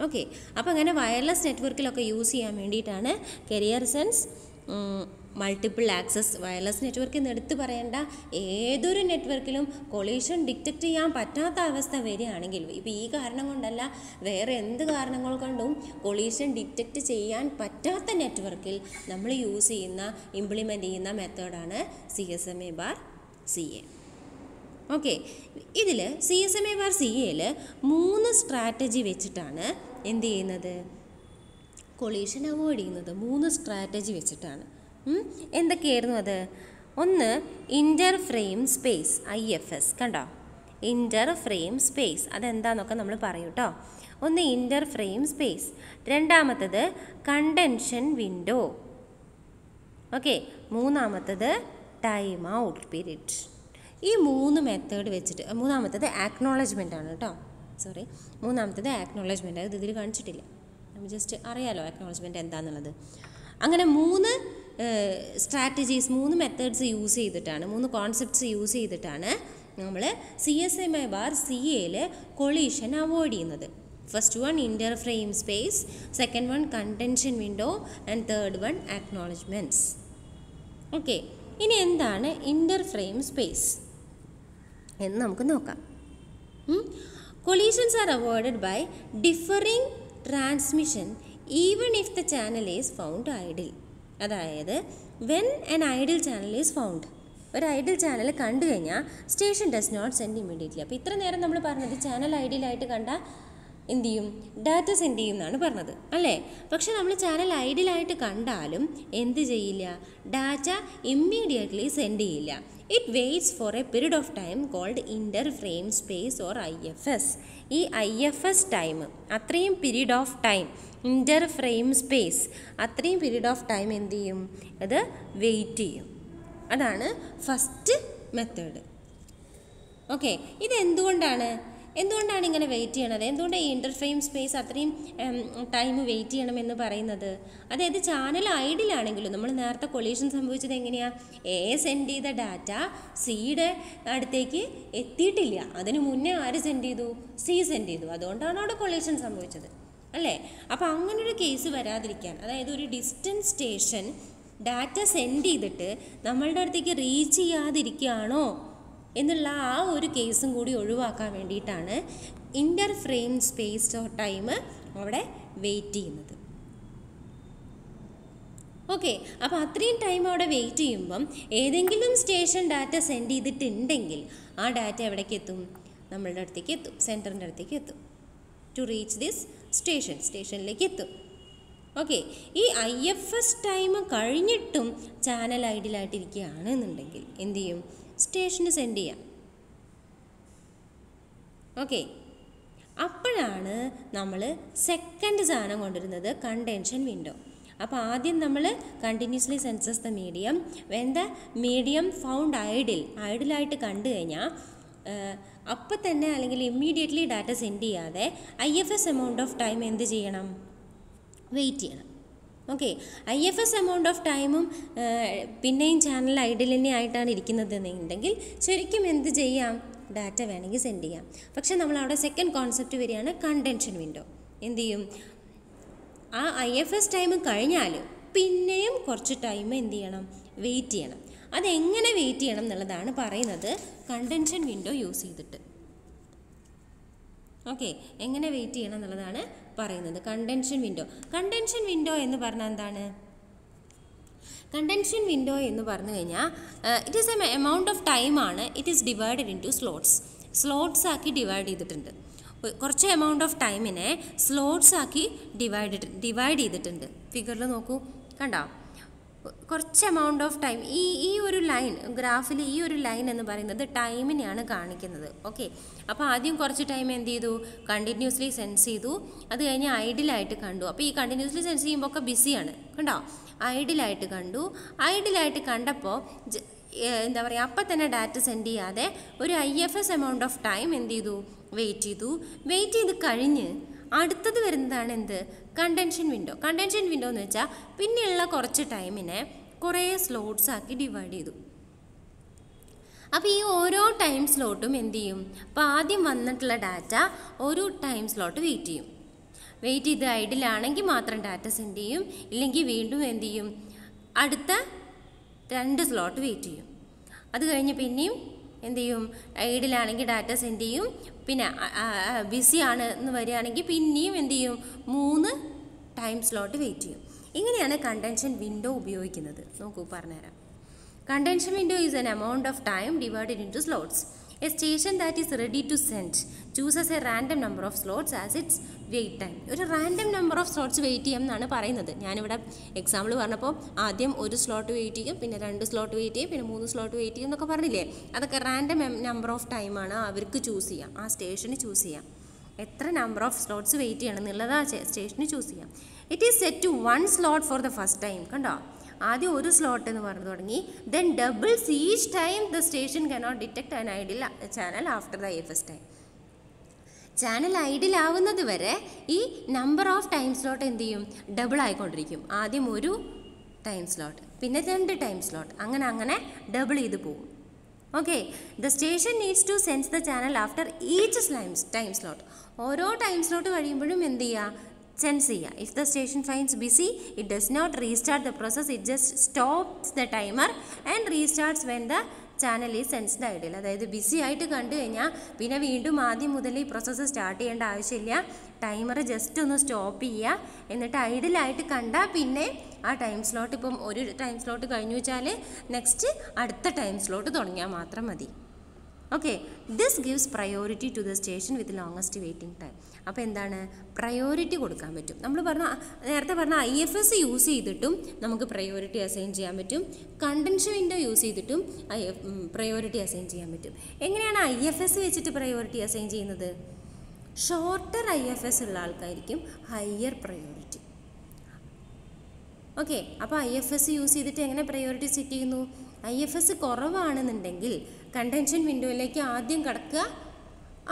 ഓക്കെ, അപ്പോൾ അങ്ങനെ വയർലെസ് നെറ്റ്വർക്കിലൊക്കെ യൂസ് ചെയ്യാൻ വേണ്ടിയിട്ടാണ് career sense multiple access. Wireless network എന്ന് എടുത്ത് പറയേണ്ട, ഏതൊരു നെറ്റ്വർക്കിലും കൊളീഷൻ ഡിറ്റക്റ്റ് ചെയ്യാൻ പറ്റാത്ത അവസ്ഥ വരികയാണെങ്കിൽ, ഇപ്പോൾ ഈ കാരണം കൊണ്ടല്ല, വേറെ എന്ത് കാരണങ്ങൾ കൊണ്ടും കൊളീഷൻ ഡിറ്റക്റ്റ് ചെയ്യാൻ പറ്റാത്ത നെറ്റ്വർക്കിൽ നമ്മൾ ഇംപ്ലിമെൻ്റ് ചെയ്യുന്ന മെത്തേഡാണ് CSMA/CA. ഓക്കെ, ഇതിൽ CSMA/CAയിൽ 3 സ്ട്രാറ്റജി വെച്ചിട്ടാണ് എന്ത് ചെയ്യുന്നത്? കൊളീഷൻ അവോയ്ഡ് ചെയ്യുന്നത്. 3 സ്ട്രാറ്റജി വെച്ചിട്ടാണ്. എന്തൊക്കെയായിരുന്നു അത്? ഒന്ന്, ഇൻ്റർ ഫ്രെയിം സ്പേസ്, IFS. കണ്ടോ? ഇൻ്റർ ഫ്രെയിം സ്പേസ് അതെന്താണെന്നൊക്കെ നമ്മൾ പറയും കേട്ടോ. ഒന്ന് ഇൻ്റർ ഫ്രെയിം സ്പേസ്. രണ്ടാമത്തത് കണ്ടൻഷൻ വിൻഡോ. ഓക്കെ, മൂന്നാമത്തത് ടൈം ഔട്ട് പീരീഡ്. ഈ 3 മെത്തേഡ് വെച്ചിട്ട്, മൂന്നാമത്തത് ആക്നോളജ്മെൻ്റ് ആണ് കേട്ടോ. മൂന്നാമത്തത് ആക്നോളജ്മെൻ്റ്. അത് ഇതിൽ കാണിച്ചിട്ടില്ല, നമ്മൾ ജസ്റ്റ് അറിയാലോ ആക്നോളജ്മെൻ്റ് എന്താണെന്നുള്ളത്. അങ്ങനെ 3 സ്ട്രാറ്റജീസ്, 3 മെത്തേഡ്സ് യൂസ് ചെയ്തിട്ടാണ്, 3 കോൺസെപ്റ്റ്സ് യൂസ് ചെയ്തിട്ടാണ് നമ്മൾ CSMA/CAയിൽ കൊളീഷൻ അവോയ്ഡ് ചെയ്യുന്നത്. First one inter frame space, second one contention window, and third one acknowledgements. Okay, ഇനി എന്താണ് ഇൻ്റർ ഫ്രെയിം സ്പേസ് എന്ന് നമുക്ക് നോക്കാം. Collisions are avoided by differing transmission even if the channel is found idle. അതായത് when an idle channel is found, ഒരു idle channel കണ്ടു കഴിഞ്ഞാൽ station does not send immediately. അപ്പോൾ ഇത്ര നേരം നമ്മൾ പറഞ്ഞത് ചാനൽ ഐഡിയലായിട്ട് കണ്ടാൽ എന്ത് ചെയ്യും? ഡാറ്റ സെൻഡ് ചെയ്യും എന്നാണ് പറഞ്ഞത് അല്ലേ? പക്ഷെ നമ്മൾ ചാനൽ ഐഡിയലായിട്ട് കണ്ടാലും എന്ത് ചെയ്യില്ല? ഡാറ്റ ഇമ്മീഡിയറ്റ്ലി സെൻഡ് ചെയ്യില്ല. It waits for a period of time called inter frame space or IFS. ഈ IFS ടൈം, അത്രയും period of time, inter frame space, അത്രയും പീരീഡ് ഓഫ് ടൈം എന്ത് ചെയ്യും? അത് വെയിറ്റ് ചെയ്യും. അതാണ് ഫസ്റ്റ് മെത്തേഡ്. ഓക്കെ, ഇതെന്തുകൊണ്ടാണ് ഇങ്ങനെ വെയിറ്റ് ചെയ്യണത്? എന്തുകൊണ്ടാണ് ഈ ഇൻ്റർഫ്രെയിം സ്പേസ് അത്രയും ടൈം വെയിറ്റ് ചെയ്യണമെന്ന് പറയുന്നത്? അതായത് ചാനൽ ഐഡിലാണെങ്കിലും നമ്മൾ നേരത്തെ കൊളീഷൻ സംഭവിച്ചത് എങ്ങനെയാണ്? എ സെൻഡ് ചെയ്ത ഡാറ്റ സിയുടെ അടുത്തേക്ക് എത്തിയിട്ടില്ല, അതിന് മുന്നേ ആര് സെൻഡ് ചെയ്തു? സി സെൻഡ് ചെയ്തു. അതുകൊണ്ടാണ് അവിടെ കൊളീഷൻ സംഭവിച്ചത് അല്ലേ? അപ്പോൾ അങ്ങനൊരു കേസ് വരാതിരിക്കാൻ, അതായത് ഒരു ഡിസ്റ്റൻസ് സ്റ്റേഷൻ ഡാറ്റ സെൻഡ് ചെയ്തിട്ട് നമ്മളുടെ അടുത്തേക്ക് റീച്ച് ചെയ്യാതിരിക്കുകയാണോ എന്നുള്ള ആ ഒരു കേസും കൂടി ഒഴിവാക്കാൻ വേണ്ടിയിട്ടാണ് ഇൻ്റർഫ്രെയിം സ്പേസ് ടൈം അവിടെ വെയിറ്റ് ചെയ്യുന്നത്. ഓക്കെ, അപ്പോൾ അത്രയും ടൈം അവിടെ വെയിറ്റ് ചെയ്യുമ്പം ഏതെങ്കിലും സ്റ്റേഷൻ ഡാറ്റ സെൻഡ് ചെയ്തിട്ടുണ്ടെങ്കിൽ ആ ഡാറ്റ എവിടേക്ക് എത്തും? നമ്മളുടെ അടുത്തേക്ക് എത്തും, സെൻറ്ററിൻ്റെ അടുത്തേക്ക് എത്തും. ടു റീച്ച് ദിസ് സ്റ്റേഷനിലേക്ക് എത്തും. ഓക്കെ, ഈ IFS ടൈം കഴിഞ്ഞിട്ടും ചാനൽ ഐഡിലായിട്ടിരിക്കുകയാണെന്നുണ്ടെങ്കിൽ എന്തു ചെയ്യും? സ്റ്റേഷന് സെൻഡ് ചെയ്യാം. ഓക്കെ, അപ്പോഴാണ് നമ്മൾ സെക്കൻഡ് സാധനം കൊണ്ടുവരുന്നത് കണ്ടൻഷൻ വിൻഡോ. അപ്പോൾ ആദ്യം നമ്മൾ continuously senses the medium when the medium found ഐഡിലായിട്ട് കണ്ടു കഴിഞ്ഞാൽ അപ്പം തന്നെ അല്ലെങ്കിൽ ഇമ്മീഡിയറ്റ്ലി ഡാറ്റ സെൻഡ് ചെയ്യാതെ IFS എമൗണ്ട് ഓഫ് ടൈം എന്ത് ചെയ്യണം? വെയിറ്റ് ചെയ്യണം. ഓക്കെ, IFS എമൗണ്ട് ഓഫ് ടൈമും പിന്നെയും ചാനൽ ഐഡിൽ തന്നെ ആയിട്ടാണ് ഇരിക്കുന്നതെന്നുണ്ടെങ്കിൽ ശരിക്കും എന്ത് ചെയ്യാം? ഡാറ്റ വേണമെങ്കിൽ സെൻഡ് ചെയ്യാം. പക്ഷേ നമ്മളവിടെ സെക്കൻഡ് കോൺസെപ്റ്റ് വരികയാണ് കണ്ടൻഷൻ വിൻഡോ. എന്ത് ചെയ്യും? ആ IFS ടൈം കഴിഞ്ഞാൽ പിന്നെയും കുറച്ച് ടൈം എന്ത് ചെയ്യണം? വെയിറ്റ് ചെയ്യണം. അതെങ്ങനെ വെയിറ്റ് ചെയ്യണം എന്നുള്ളതാണ് പറയുന്നത് കണ്ടൻഷൻ വിൻഡോ യൂസ് ചെയ്തിട്ട്. ഓക്കെ, എങ്ങനെ വെയിറ്റ് ചെയ്യണം എന്നുള്ളതാണ് പറയുന്നത് കണ്ടൻഷൻ വിൻഡോ എന്ന് പറഞ്ഞാൽ എന്താണ്? കണ്ടൻഷൻ വിൻഡോ എന്ന് പറഞ്ഞു കഴിഞ്ഞാൽ it is a amount of ടൈമാണ്. It is divided into slots ആക്കി ഡിവൈഡ് ചെയ്തിട്ടുണ്ട്. കുറച്ച് എമൗണ്ട് ഓഫ് ടൈമിനെ സ്ലോട്ട്സ് ആക്കി ഡിവൈഡ് ചെയ്തിട്ടുണ്ട്. ഫിഗറിൽ നോക്കൂ, കണ്ടോ? കുറച്ച് എമൗണ്ട് ഓഫ് ടൈം, ഈ ഒരു ലൈൻ ഗ്രാഫിൽ ഈ ഒരു ലൈൻ എന്ന് പറയുന്നത് ടൈമിനെയാണ് കാണിക്കുന്നത്. ഓക്കെ, അപ്പോൾ ആദ്യം കുറച്ച് ടൈം എന്ത് ചെയ്തു? കണ്ടിന്യൂസ്ലി സെൻസ് ചെയ്തു. അത് കഴിഞ്ഞ് ഐഡിലായിട്ട് കണ്ടു. അപ്പോൾ ഈ കണ്ടിന്യൂസ്ലി സെൻസ് ചെയ്യുമ്പോൾ ഒക്കെ ബിസിയാണ്, കണ്ടോ? ഐഡിലായിട്ട് കണ്ടപ്പോൾ എന്താ പറയുക, അപ്പം തന്നെ ഡാറ്റ സെൻഡ് ചെയ്യാതെ ഒരു IFS എമൗണ്ട് ഓഫ് ടൈം എന്ത് ചെയ്തു? വെയിറ്റ് ചെയ്ത് കഴിഞ്ഞ് അടുത്തത് വരുന്നതാണ് എന്ത്? കണ്ടൻഷൻ വിൻഡോ എന്ന് വെച്ചാൽ പിന്നെയുള്ള കുറച്ച് ടൈമിനെ കുറേ സ്ലോട്ട്സ് ആക്കി ഡിവൈഡ് ചെയ്തു. അപ്പോൾ ഈ ഓരോ ടൈം സ്ലോട്ടും എന്ത് ചെയ്യും? അപ്പോൾ ആദ്യം വന്നിട്ടുള്ള ഡാറ്റ ഒരു ടൈം സ്ലോട്ട് വെയിറ്റ് ചെയ്ത് ഐഡിലാണെങ്കിൽ മാത്രം ഡാറ്റ സെൻഡ് ചെയ്യും. ഇല്ലെങ്കിൽ വീണ്ടും എന്ത് ചെയ്യും? അടുത്ത 2 സ്ലോട്ട് വെയിറ്റ് ചെയ്യും. അത് കഴിഞ്ഞ് പിന്നെയും എന്ത് ചെയ്യും? ഐഡിലാണെങ്കിൽ ഡാറ്റ സെൻഡ് ചെയ്യും. പിന്നെ ബിസി ആണ് എന്ന് വരികയാണെങ്കിൽ പിന്നെയും എന്ത് ചെയ്യും? 3 ടൈം സ്ലോട്ട് വെയിറ്റ് ചെയ്യും. ഇങ്ങനെയാണ് കണ്ടൻഷൻ വിൻഡോ ഉപയോഗിക്കുന്നത്. നോക്കൂ, പറഞ്ഞുതരാം. Contention window is an amount of time divided into slots. A station that is ready to send chooses a random number of slots as its wait time. ഒരു random number of slots wait ചെയ്യും എന്നാണ് പറയുന്നത്. ഞാനിവിടെ example പറഞ്ഞപ്പോൾ ആദ്യം 1 slot wait ചെയ്യും, പിന്നെ 2 slot wait ചെയ്യും, പിന്നെ 3 സ്ലോട്ട് വെയിറ്റ് ചെയ്യും എന്നൊക്കെ പറഞ്ഞില്ലേ? അതൊക്കെ റാൻഡം നമ്പർ ഓഫ് ടൈമാണ് അവർക്ക് ചൂസ് ചെയ്യാം, ആ സ്റ്റേഷന് ചൂസ് ചെയ്യാം. എത്ര നമ്പർ ഓഫ് സ്ലോട്ട്സ് വെയിറ്റ് ചെയ്യണം എന്നുള്ളത് ആ സ്റ്റേഷന് ചൂസ് ചെയ്യാം. It is set to 1 slot for the first time. കണ്ടോ? ആദ്യം 1 സ്ലോട്ട് എന്ന് പറഞ്ഞു തുടങ്ങി. Then doubles each time the station cannot detect an idle channel after the IFS time. Channel ഐഡിലാവുന്നത് വരെ ഈ നമ്പർ ഓഫ് ടൈം സ്ലോട്ട് എന്ത് ചെയ്യും? ഡബിൾ ആയിക്കൊണ്ടിരിക്കും. ആദ്യം 1 ടൈം സ്ലോട്ട്, പിന്നെ 2 ടൈം സ്ലോട്ട്, അങ്ങനെ ഡബിൾ ചെയ്ത് പോകും. Okay, the station needs to sense the channel after each time slot. ഓരോ ടൈം സ്ലോട്ട് കഴിയുമ്പോഴും എന്ത് ചെയ്യുക? സെൻസ് ചെയ്യുക. If the station finds busy it does not restart the process, it just stops the timer and restarts when the channel is sensed idle. അതായത് busy ആയിട്ട് കണ്ടു കഴിഞ്ഞാൽ പിന്നെ വീണ്ടും ആദ്യം മുതൽ ഈ പ്രോസസ്സ് സ്റ്റാർട്ട് ചെയ്യേണ്ട ആവശ്യമില്ല. ടൈമർ ജസ്റ്റ് ഒന്ന് സ്റ്റോപ്പ് ചെയ്യുക. എന്നിട്ട് ഐഡിലായിട്ട് കണ്ടാൽ പിന്നെ ആ ടൈം സ്ലോട്ട്, ഇപ്പം ഒരു ടൈം സ്ലോട്ട് കഴിഞ്ഞു വെച്ചാൽ നെക്സ്റ്റ് അടുത്ത ടൈം സ്ലോട്ട് തുടങ്ങിയാൽ മാത്രം മതി. Okay, this gives priority to the station with longest waiting time. അപ്പോൾ എന്താണ്? പ്രയോറിറ്റി കൊടുക്കാൻ പറ്റും. നമ്മൾ നേരത്തെ പറഞ്ഞ IFS യൂസ് ചെയ്തിട്ടും നമുക്ക് പ്രയോറിറ്റി അസൈൻ ചെയ്യാൻ പറ്റും. കണ്ടൻഷൻ വിൻഡോ യൂസ് ചെയ്തിട്ടും പ്രയോറിറ്റി അസൈൻ ചെയ്യാൻ പറ്റും. എങ്ങനെയാണ് IFS വെച്ചിട്ട് പ്രയോറിറ്റി അസൈൻ ചെയ്യുന്നത്? ഷോർട്ടർ IFS ഉള്ള ആൾക്കായിരിക്കും ഹയർ പ്രയോറിറ്റി. ഓക്കെ, അപ്പോൾ IFS യൂസ് ചെയ്തിട്ട് എങ്ങനെ പ്രയോറിറ്റി സെറ്റ് ചെയ്യുന്നു? IFS കുറവാണെന്നുണ്ടെങ്കിൽ കണ്ടൻഷൻ വിൻഡോയിലേക്ക് ആദ്യം കടക്കുക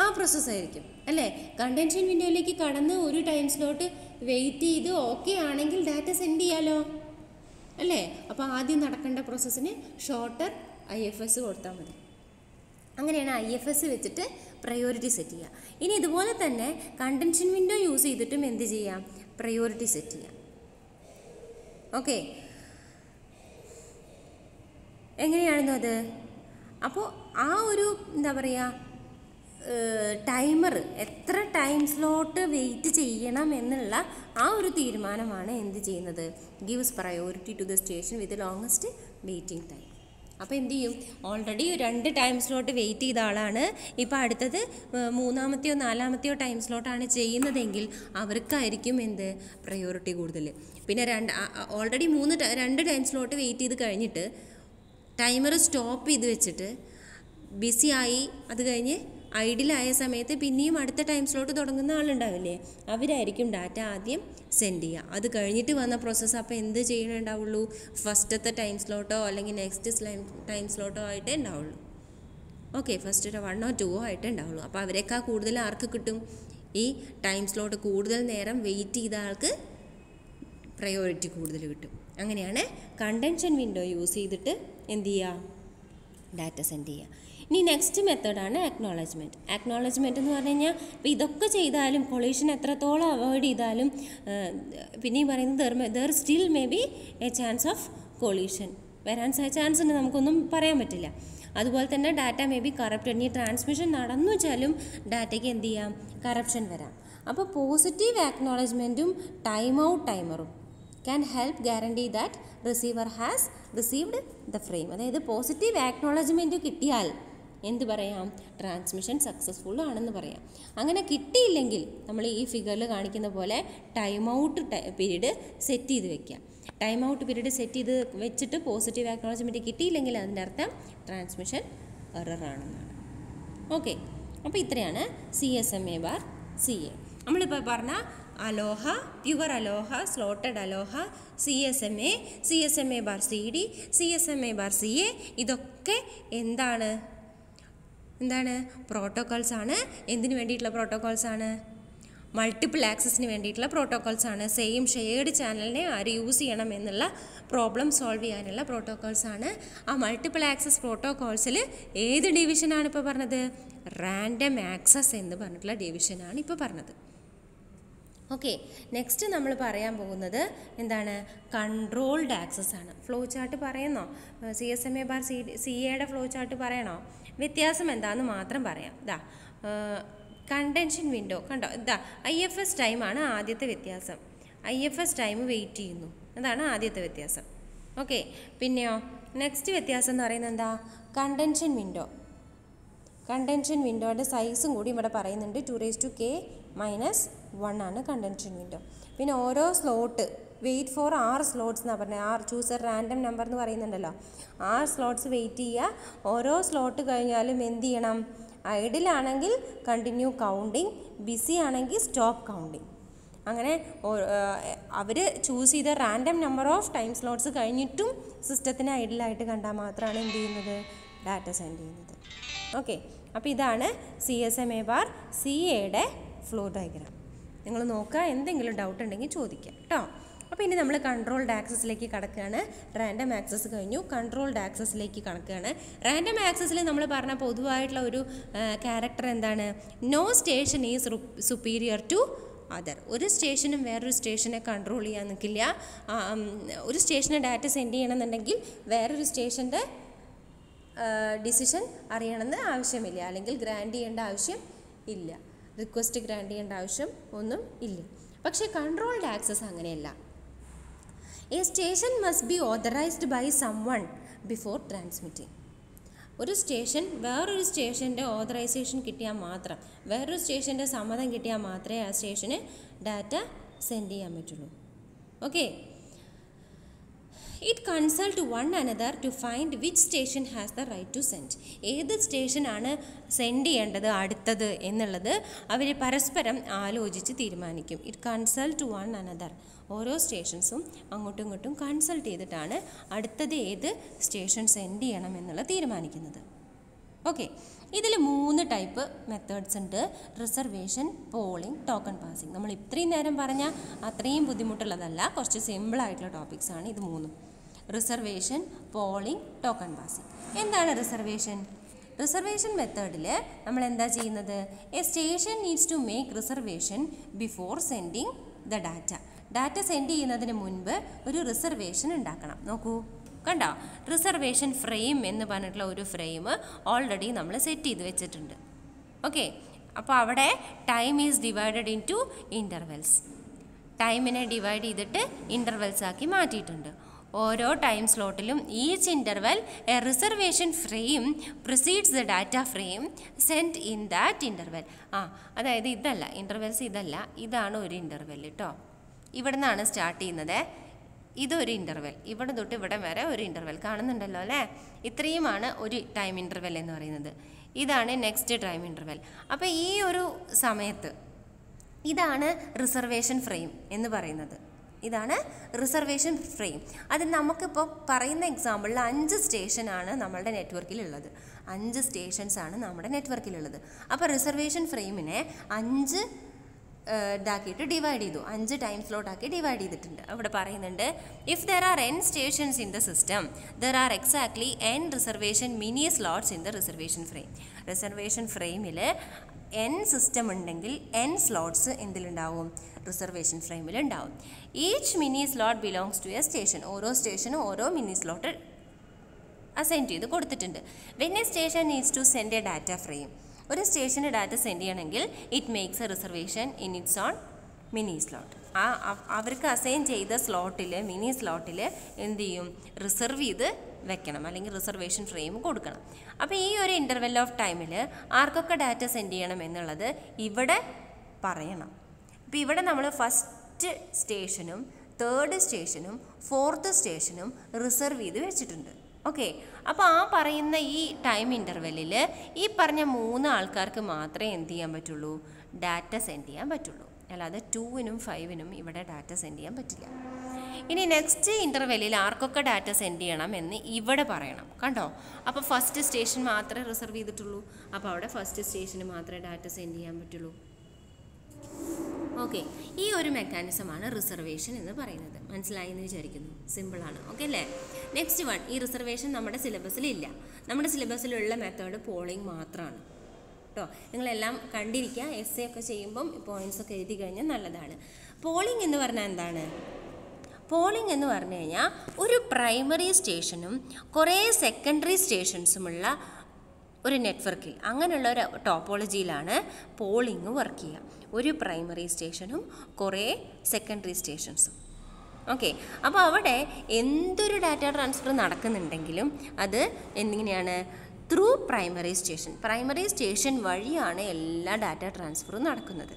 ആ പ്രോസസ്സായിരിക്കും അല്ലേ. കണ്ടൻഷൻ വിൻഡോയിലേക്ക് കടന്ന് ഒരു ടൈം സ്ലോട്ട് വെയിറ്റ് ചെയ്ത് ഓക്കെ ആണെങ്കിൽ ഡാറ്റ സെൻഡ് ചെയ്യാലോ അല്ലേ. അപ്പോൾ ആദ്യം നടക്കേണ്ട പ്രോസസ്സിന് ഷോർട്ടർ IFS കൊടുത്താൽ മതി. അങ്ങനെയാണ് IFS വെച്ചിട്ട് പ്രയോറിറ്റി സെറ്റ് ചെയ്യുക. ഇനി ഇതുപോലെ തന്നെ കണ്ടൻഷൻ വിൻഡോ യൂസ് ചെയ്തിട്ടും എന്ത് ചെയ്യാം, പ്രയോറിറ്റി സെറ്റ് ചെയ്യാം. ഓക്കെ, എങ്ങനെയാണെന്നോ അത്. അപ്പോൾ ആ ഒരു എന്താ പറയുക ടൈമർ എത്ര ടൈം സ്ലോട്ട് വെയിറ്റ് ചെയ്യണം എന്നുള്ള ആ ഒരു തീരുമാനമാണ് എന്ത് ചെയ്യുന്നത്, gives priority to the station with longest waiting time. അപ്പോൾ എന്ത് ചെയ്യും, ഓൾറെഡി 2 ടൈം സ്ലോട്ട് വെയിറ്റ് ചെയ്ത ആളാണ് ഇപ്പോൾ അടുത്തത് 3-ാമത്തെയോ 4-ാമത്തെയോ ടൈം സ്ലോട്ടാണ് ചെയ്യുന്നതെങ്കിൽ അവർക്കായിരിക്കും എന്ത് പ്രയോറിറ്റി കൂടുതൽ. പിന്നെ ഓൾറെഡി 2 ടൈം സ്ലോട്ട് വെയിറ്റ് ചെയ്ത് കഴിഞ്ഞിട്ട് ടൈമർ സ്റ്റോപ്പ് ചെയ്ത് വെച്ചിട്ട് ബിസിയായി അത് കഴിഞ്ഞ് ഐഡിലായ സമയത്ത് പിന്നെയും അടുത്ത ടൈം സ്ലോട്ട് തുടങ്ങുന്ന ആളുണ്ടാവില്ലേ, അവരായിരിക്കും ഡാറ്റ ആദ്യം സെൻഡ് ചെയ്യുക. അത് കഴിഞ്ഞിട്ട് വന്ന പ്രോസസ്സ് അപ്പോൾ എന്ത് ചെയ്യണുണ്ടാവുള്ളൂ, ഫസ്റ്റത്തെ ടൈം സ്ലോട്ടോ അല്ലെങ്കിൽ നെക്സ്റ്റ് ടൈം സ്ലോട്ടോ ആയിട്ടേ ഉണ്ടാവുള്ളൂ. ഓക്കെ, ഫസ്റ്റ് ഒരു 1 or 2 ആയിട്ടേ ഉണ്ടാവുള്ളൂ. അപ്പോൾ അവരെക്കാൾ കൂടുതൽ ആർക്ക് കിട്ടും, ഈ ടൈം സ്ലോട്ട് കൂടുതൽ നേരം വെയിറ്റ് ചെയ്ത ആൾക്ക് പ്രയോറിറ്റി കൂടുതൽ കിട്ടും. അങ്ങനെയാണ് കണ്ടൻഷൻ വിൻഡോ യൂസ് ചെയ്തിട്ട് എന്ത് ചെയ്യുക, ഡാറ്റ സെൻഡ് ചെയ്യുക. ഇനി നെക്സ്റ്റ് മെത്തേഡാണ് അക്നോളജ്മെൻറ്റ്. അക്നോളജ്മെൻറ്റ് എന്ന് പറഞ്ഞു കഴിഞ്ഞാൽ ഇപ്പോൾ ഇതൊക്കെ ചെയ്താലും കൊളീഷൻ എത്രത്തോളം അവോയ്ഡ് ചെയ്താലും പിന്നെയും പറയുന്നത് there still may be a chance of collision വരാൻ ചാൻസ് ഉണ്ട്, നമുക്കൊന്നും പറയാൻ പറ്റില്ല. അതുപോലെ തന്നെ ഡാറ്റ മേ ബി കറപ്റ്റഡ്. ഇനി ട്രാൻസ്മിഷൻ നടന്നു വെച്ചാലും ഡാറ്റയ്ക്ക് എന്ത് ചെയ്യാം, കറപ്ഷൻ വരാം. അപ്പോൾ പോസിറ്റീവ് അക്നോളജ്മെൻറ്റും ടൈം ഔട്ട് ടൈമറും can help guarantee that receiver has received the frame. അതായത് പോസിറ്റീവ് ആക്നോളജ്മെൻറ്റ് കിട്ടിയാൽ എന്ത് പറയാം, ട്രാൻസ്മിഷൻ സക്സസ്ഫുൾ ആണെന്ന് പറയാം. അങ്ങനെ കിട്ടിയില്ലെങ്കിൽ നമ്മൾ ഈ ഫിഗറിൽ കാണിക്കുന്ന പോലെ ടൈം ഔട്ട് പീരീഡ് സെറ്റ് ചെയ്ത് വെക്കുക. ടൈം ഔട്ട് പീരീഡ് സെറ്റ് ചെയ്ത് വെച്ചിട്ട് പോസിറ്റീവ് ആക്നോളജ്മെൻറ്റ് കിട്ടിയില്ലെങ്കിൽ അതിൻ്റെ അർത്ഥം ട്രാൻസ്മിഷൻ എറർ ആണെന്നാണ്. ഓക്കെ, അപ്പോൾ ഇത്രയാണ് CSMA/CA. നമ്മളിപ്പോൾ പറഞ്ഞ അലോഹ, പ്യുവർ അലോഹ, സ്ലോട്ടഡ് അലോഹ, CSMA/CD, CSMA/CA ഇതൊക്കെ എന്താണ് പ്രോട്ടോക്കോൾസാണ്. എന്തിനു വേണ്ടിയിട്ടുള്ള പ്രോട്ടോക്കോൾസാണ്, മൾട്ടിപ്പിൾ ആക്സസിന് വേണ്ടിയിട്ടുള്ള പ്രോട്ടോക്കോൾസാണ്. സെയിം ഷെയർഡ് ചാനലിനെ ആര് യൂസ് ചെയ്യണം എന്നുള്ള പ്രോബ്ലം സോൾവ് ചെയ്യാനുള്ള പ്രോട്ടോക്കോൾസാണ്. ആ മൾട്ടിപ്പിൾ ആക്സസ് പ്രോട്ടോക്കോൾസിൽ ഏത് ഡിവിഷനാണ് ഇപ്പോൾ പറഞ്ഞത്, റാൻഡം ആക്സസ് എന്ന് പറഞ്ഞിട്ടുള്ള ഡിവിഷനാണ് ഇപ്പോൾ പറഞ്ഞത്. ഓക്കെ, നെക്സ്റ്റ് നമ്മൾ പറയാൻ പോകുന്നത് എന്താണ്, കൺട്രോൾഡ് ആക്സസ് ആണ്. ഫ്ലോ ചാർട്ട് പറയുന്നോ, CSMA/CAയുടെ ഫ്ലോ ചാർട്ട് പറയണോ, വ്യത്യാസം എന്താണെന്ന് മാത്രം പറയാം. കണ്ടൻഷൻ വിൻഡോ കണ്ടോ, IFS ടൈമാണ് ആദ്യത്തെ വ്യത്യാസം. IFS ടൈം വെയിറ്റ് ചെയ്യുന്നു, അതാണ് ആദ്യത്തെ വ്യത്യാസം. ഓക്കെ, പിന്നെയോ നെക്സ്റ്റ് വ്യത്യാസം എന്ന് പറയുന്നത് എന്താ, കണ്ടൻഷൻ വിൻഡോയുടെ സൈസും കൂടി ഇവിടെ പറയുന്നുണ്ട്. 2k-1 ആണ് കണ്ടൻഷൻ വിൻഡോ. പിന്നെ ഓരോ സ്ലോട്ട് വെയിറ്റ് ഫോർ 6 സ്ലോട്ട്സ് എന്നാണ് പറഞ്ഞത്. ചൂസ് എ റാൻഡം നമ്പർ എന്ന് പറയുന്നുണ്ടല്ലോ, 6 സ്ലോട്ട്സ് വെയിറ്റ് ചെയ്യുക. ഓരോ സ്ലോട്ട് കഴിഞ്ഞാലും എന്ത് ചെയ്യണം, ഐഡിലാണെങ്കിൽ കണ്ടിന്യൂ കൗണ്ടിങ്, ബിസി ആണെങ്കിൽ സ്റ്റോപ്പ് കൗണ്ടിങ്. അങ്ങനെ അവർ ചൂസ് ചെയ്ത random number of time slots കഴിഞ്ഞിട്ടും സിസ്റ്റത്തിന് ഐഡിലായിട്ട് കണ്ടാൽ മാത്രമാണ് എന്ത് ചെയ്യുന്നത്, ഡാറ്റ സെൻഡ് ചെയ്യുന്നത്. ഓക്കെ, അപ്പോൾ ഇതാണ് CSMA/CAയുടെ ഫ്ലോ ഡയഗ്രാം. നിങ്ങൾ നോക്കുക, എന്തെങ്കിലും ഡൗട്ട് ഉണ്ടെങ്കിൽ ചോദിക്കാം കേട്ടോ. അപ്പോൾ ഇനി നമ്മൾ കൺട്രോൾഡ് ആക്സസിലേക്ക് കടക്കുകയാണ്. റാൻഡം ആക്സസ് കഴിഞ്ഞു, കൺട്രോൾഡ് ആക്സസിലേക്ക് കടക്കുകയാണ്. റാൻഡം ആക്സസിൽ നമ്മൾ പറഞ്ഞ പൊതുവായിട്ടുള്ള ഒരു ക്യാരക്ടർ എന്താണ്, no station is superior to other. ഒരു സ്റ്റേഷനും വേറൊരു സ്റ്റേഷനെ കൺട്രോൾ ചെയ്യാൻ നിൽക്കില്ല. ഒരു സ്റ്റേഷന് ഡാറ്റ സെൻഡ് ചെയ്യണമെന്നുണ്ടെങ്കിൽ വേറൊരു സ്റ്റേഷൻ്റെ ഡിസിഷൻ അറിയണമെന്ന് ആവശ്യമില്ല, അല്ലെങ്കിൽ ഗ്രാൻഡ് ചെയ്യേണ്ട ആവശ്യം ഇല്ല, റിക്വസ്റ്റ് ഗ്രാൻഡ് ചെയ്യേണ്ട ആവശ്യം ഒന്നും ഇല്ല. പക്ഷേ കൺട്രോൾഡ് ആക്സസ് അങ്ങനെയല്ല. A station must be authorized by someone before transmitting. ഒരു സ്റ്റേഷൻ വേറൊരു സ്റ്റേഷൻ്റെ ഓതറൈസേഷൻ കിട്ടിയാൽ മാത്രം, വേറൊരു സ്റ്റേഷൻ്റെ സമ്മതം കിട്ടിയാൽ മാത്രമേ ആ സ്റ്റേഷന് ഡാറ്റ സെൻഡ് ചെയ്യാൻ പറ്റുള്ളൂ. Okay, it consult one another to find which station has the right to send. ഏത് സ്റ്റേഷനാണ് സെൻഡ് ചെയ്യേണ്ടത് അടുത്തത് എന്നുള്ളത് അവർ പരസ്പരം ആലോചിച്ച് തീരുമാനിക്കും. It consult one another. ഓരോ സ്റ്റേഷൻസും അങ്ങോട്ടും ഇങ്ങോട്ടും കൺസൾട്ട് ചെയ്തിട്ടാണ് അടുത്തത് ഏത് സ്റ്റേഷൻ സെൻഡ് ചെയ്യണം എന്നുള്ളത് തീരുമാനിക്കുന്നത്. ഓക്കെ, ഇതിൽ 3 ടൈപ്പ് മെത്തേഡ്സ് ഉണ്ട്: റിസർവേഷൻ, പോളിംഗ്, ടോക്കൺ പാസിംഗ്. നമ്മൾ ഇത്രയും നേരം പറഞ്ഞാൽ അത്രയും ബുദ്ധിമുട്ടുള്ളതല്ല, കുറച്ച് സിമ്പിളായിട്ടുള്ള ടോപ്പിക്സാണ് ഇത് 3. Reservation, polling, token passing. എന്താണ് റിസർവേഷൻ? റിസർവേഷൻ മെത്തേഡിൽ നമ്മൾ എന്താ ചെയ്യുന്നത്? A station needs to make reservation before sending the data. Data send ചെയ്യുന്നതിന് മുൻപ് ഒരു റിസർവേഷൻ ഉണ്ടാക്കണം. നോക്കൂ, കണ്ടോ? റിസർവേഷൻ ഫ്രെയിം എന്ന് പറഞ്ഞിട്ടുള്ള ഒരു ഫ്രെയിം ഓൾറെഡി നമ്മൾ സെറ്റ് ചെയ്ത് വെച്ചിട്ടുണ്ട്. ഓക്കെ, അപ്പോൾ അവിടെ time is divided into intervals. ടൈമിനെ ഡിവൈഡ് ചെയ്തിട്ട് ഇൻ്റർവെൽസ് ആക്കി മാറ്റിയിട്ടുണ്ട്. ഓരോ ടൈം സ്ലോട്ടിലും each interval a reservation frame precedes the data frame send in that interval. അതായത് ഇതല്ല ഇൻ്റർവെൽസ്, ഇതല്ല, ഇതാണ് ഒരു ഇൻ്റർവെൽ കേട്ടോ. ഇവിടെ നിന്നാണ് സ്റ്റാർട്ട് ചെയ്യുന്നത്. ഇതൊരു ഇൻ്റർവെൽ, ഇവിടെ തൊട്ട് ഇവിടെ വരെ ഒരു ഇൻ്റർവെൽ കാണുന്നുണ്ടല്ലോ അല്ലേ? ഇത്രയുമാണ് ഒരു ടൈം ഇൻ്റർവെൽ എന്ന് പറയുന്നത്. ഇതാണ് നെക്സ്റ്റ് ടൈം ഇൻ്റർവെൽ. അപ്പോൾ ഈ ഒരു സമയത്ത് ഇതാണ് റിസർവേഷൻ ഫ്രെയിം എന്ന് പറയുന്നത്. ഇതാണ് റിസർവേഷൻ ഫ്രെയിം. അത് നമുക്കിപ്പോൾ പറയുന്ന എക്സാമ്പിളിൽ 5 സ്റ്റേഷനാണ് നമ്മളുടെ നെറ്റ്വർക്കിലുള്ളത്. 5 സ്റ്റേഷൻസാണ് നമ്മുടെ നെറ്റ്വർക്കിലുള്ളത്. അപ്പോൾ റിസർവേഷൻ ഫ്രെയിമിനെ 5 ഇതാക്കിയിട്ട് ഡിവൈഡ് ചെയ്തു, 5 ടൈം സ്ലോട്ടാക്കി ഡിവൈഡ് ചെയ്തിട്ടുണ്ട്. അവിടെ പറയുന്നുണ്ട്, if there are n stations in the system there are exactly n reservation mini slots in the reservation frame. Reservation ഫ്രെയിമിൽ n സിസ്റ്റം ഉണ്ടെങ്കിൽ n സ്ലോട്ട്സ് എന്തിലുണ്ടാവും? റിസർവേഷൻ ഫ്രെയിമിൽ ഉണ്ടാവും. Each mini slot belongs to a station. ഓരോ സ്റ്റേഷനും ഓരോ mini slot assign ചെയ്ത് കൊടുത്തിട്ടുണ്ട്. When a station needs to send a data frame. ഒരു സ്റ്റേഷന് ഡാറ്റ സെൻഡ് ചെയ്യണമെങ്കിൽ it makes a reservation in its on mini slot. അവർക്ക് അസൈൻ ചെയ്ത സ്ലോട്ടിൽ, മിനി സ്ലോട്ടിൽ എന്ത് ചെയ്യും? റിസർവ് ചെയ്ത് വെക്കണം, അല്ലെങ്കിൽ റിസർവേഷൻ ഫ്രെയിം കൊടുക്കണം. അപ്പോൾ ഈ ഒരു ഇൻ്റർവെൽ ഓഫ് ടൈമിൽ ആർക്കൊക്കെ ഡാറ്റ സെൻഡ് ചെയ്യണം എന്നുള്ളത് ഇവിടെ പറയണം. അപ്പോൾ ഇവിടെ നമ്മൾ ഫസ്റ്റ് സ്റ്റേഷനും 3rd സ്റ്റേഷനും 4th സ്റ്റേഷനും റിസർവ് ചെയ്ത് വെച്ചിട്ടുണ്ട്. ഓക്കെ, അപ്പോൾ ആ പറയുന്ന ഈ ടൈം ഇൻ്റർവെല്ലിൽ ഈ പറഞ്ഞ 3 ആൾക്കാർക്ക് മാത്രമേ എന്ത് ചെയ്യാൻ പറ്റുള്ളൂ? ഡാറ്റ സെൻഡ് ചെയ്യാൻ പറ്റുള്ളൂ. അല്ലാതെ 2നും 5നും ഇവിടെ ഡാറ്റ സെൻഡ് ചെയ്യാൻ പറ്റില്ല. ഇനി നെക്സ്റ്റ് ഇൻ്റർവെല്ലിൽ ആർക്കൊക്കെ ഡാറ്റ സെൻഡ് ചെയ്യണം എന്ന് ഇവിടെ പറയണം. കണ്ടോ? അപ്പോൾ ഫസ്റ്റ് സ്റ്റേഷൻ മാത്രമേ റിസർവ് ചെയ്തിട്ടുള്ളൂ. അപ്പോൾ അവിടെ ഫസ്റ്റ് സ്റ്റേഷന് മാത്രമേ ഡാറ്റ സെൻഡ് ചെയ്യാൻ പറ്റുള്ളൂ. ഓക്കെ, ഈ ഒരു മെക്കാനിസമാണ് റിസർവേഷൻ എന്ന് പറയുന്നത്. മനസ്സിലായി എന്ന് വിചാരിക്കുന്നു. സിമ്പിളാണ്. ഓക്കെ അല്ലേ? നെക്സ്റ്റ് വൺ, ഈ റിസർവേഷൻ നമ്മുടെ സിലബസിലില്ല. നമ്മുടെ സിലബസിലുള്ള മെത്തേഡ് പോളിംഗ് മാത്രമാണ് കേട്ടോ. നിങ്ങളെല്ലാം കണ്ടിരിക്കുക. എസ്സേ ഒക്കെ ചെയ്യുമ്പം പോയിൻറ്റ്സ് ഒക്കെ എഴുതി കഴിഞ്ഞാൽ നല്ലതാണ്. പോളിംഗ് എന്ന് പറഞ്ഞാൽ എന്താണ്? പോളിംഗ് എന്ന് പറഞ്ഞു കഴിഞ്ഞാൽ ഒരു പ്രൈമറി സ്റ്റേഷനും കുറേ സെക്കൻഡറി സ്റ്റേഷൻസുമുള്ള ഒരു നെറ്റ്വർക്കിൽ, അങ്ങനെയുള്ള ഒരു ടോപ്പോളജിയിലാണ് പോളിംഗ് വർക്ക് ചെയ്യുക. ഒരു പ്രൈമറി സ്റ്റേഷനും കുറേ സെക്കൻഡറി സ്റ്റേഷൻസും. ഓക്കെ, അപ്പോൾ അവിടെ എന്തൊരു ഡാറ്റ ട്രാൻസ്ഫർ നടക്കുന്നുണ്ടെങ്കിലും അത് എങ്ങനെയാണ്? Through primary station. Primary station വഴിയാണ് എല്ലാ ഡാറ്റ ട്രാൻസ്ഫറും നടക്കുന്നത്.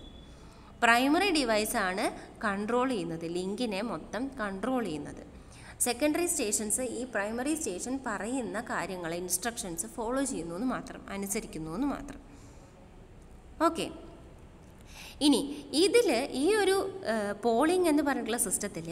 പ്രൈമറി ഡിവൈസാണ് കൺട്രോൾ ചെയ്യുന്നത്, ലിങ്കിനെ മൊത്തം കൺട്രോൾ ചെയ്യുന്നത്. സെക്കൻഡറി സ്റ്റേഷൻസ് ഈ പ്രൈമറി സ്റ്റേഷൻ പറയുന്ന കാര്യങ്ങൾ, ഇൻസ്ട്രക്ഷൻസ് ഫോളോ ചെയ്യുന്നു എന്ന് മാത്രം, അനുസരിക്കുന്നു എന്ന് മാത്രം. ഓക്കെ, ഇനി ഇതിൽ ഈ ഒരു പോളിംഗ് എന്ന് പറഞ്ഞിട്ടുള്ള സിസ്റ്റത്തിൽ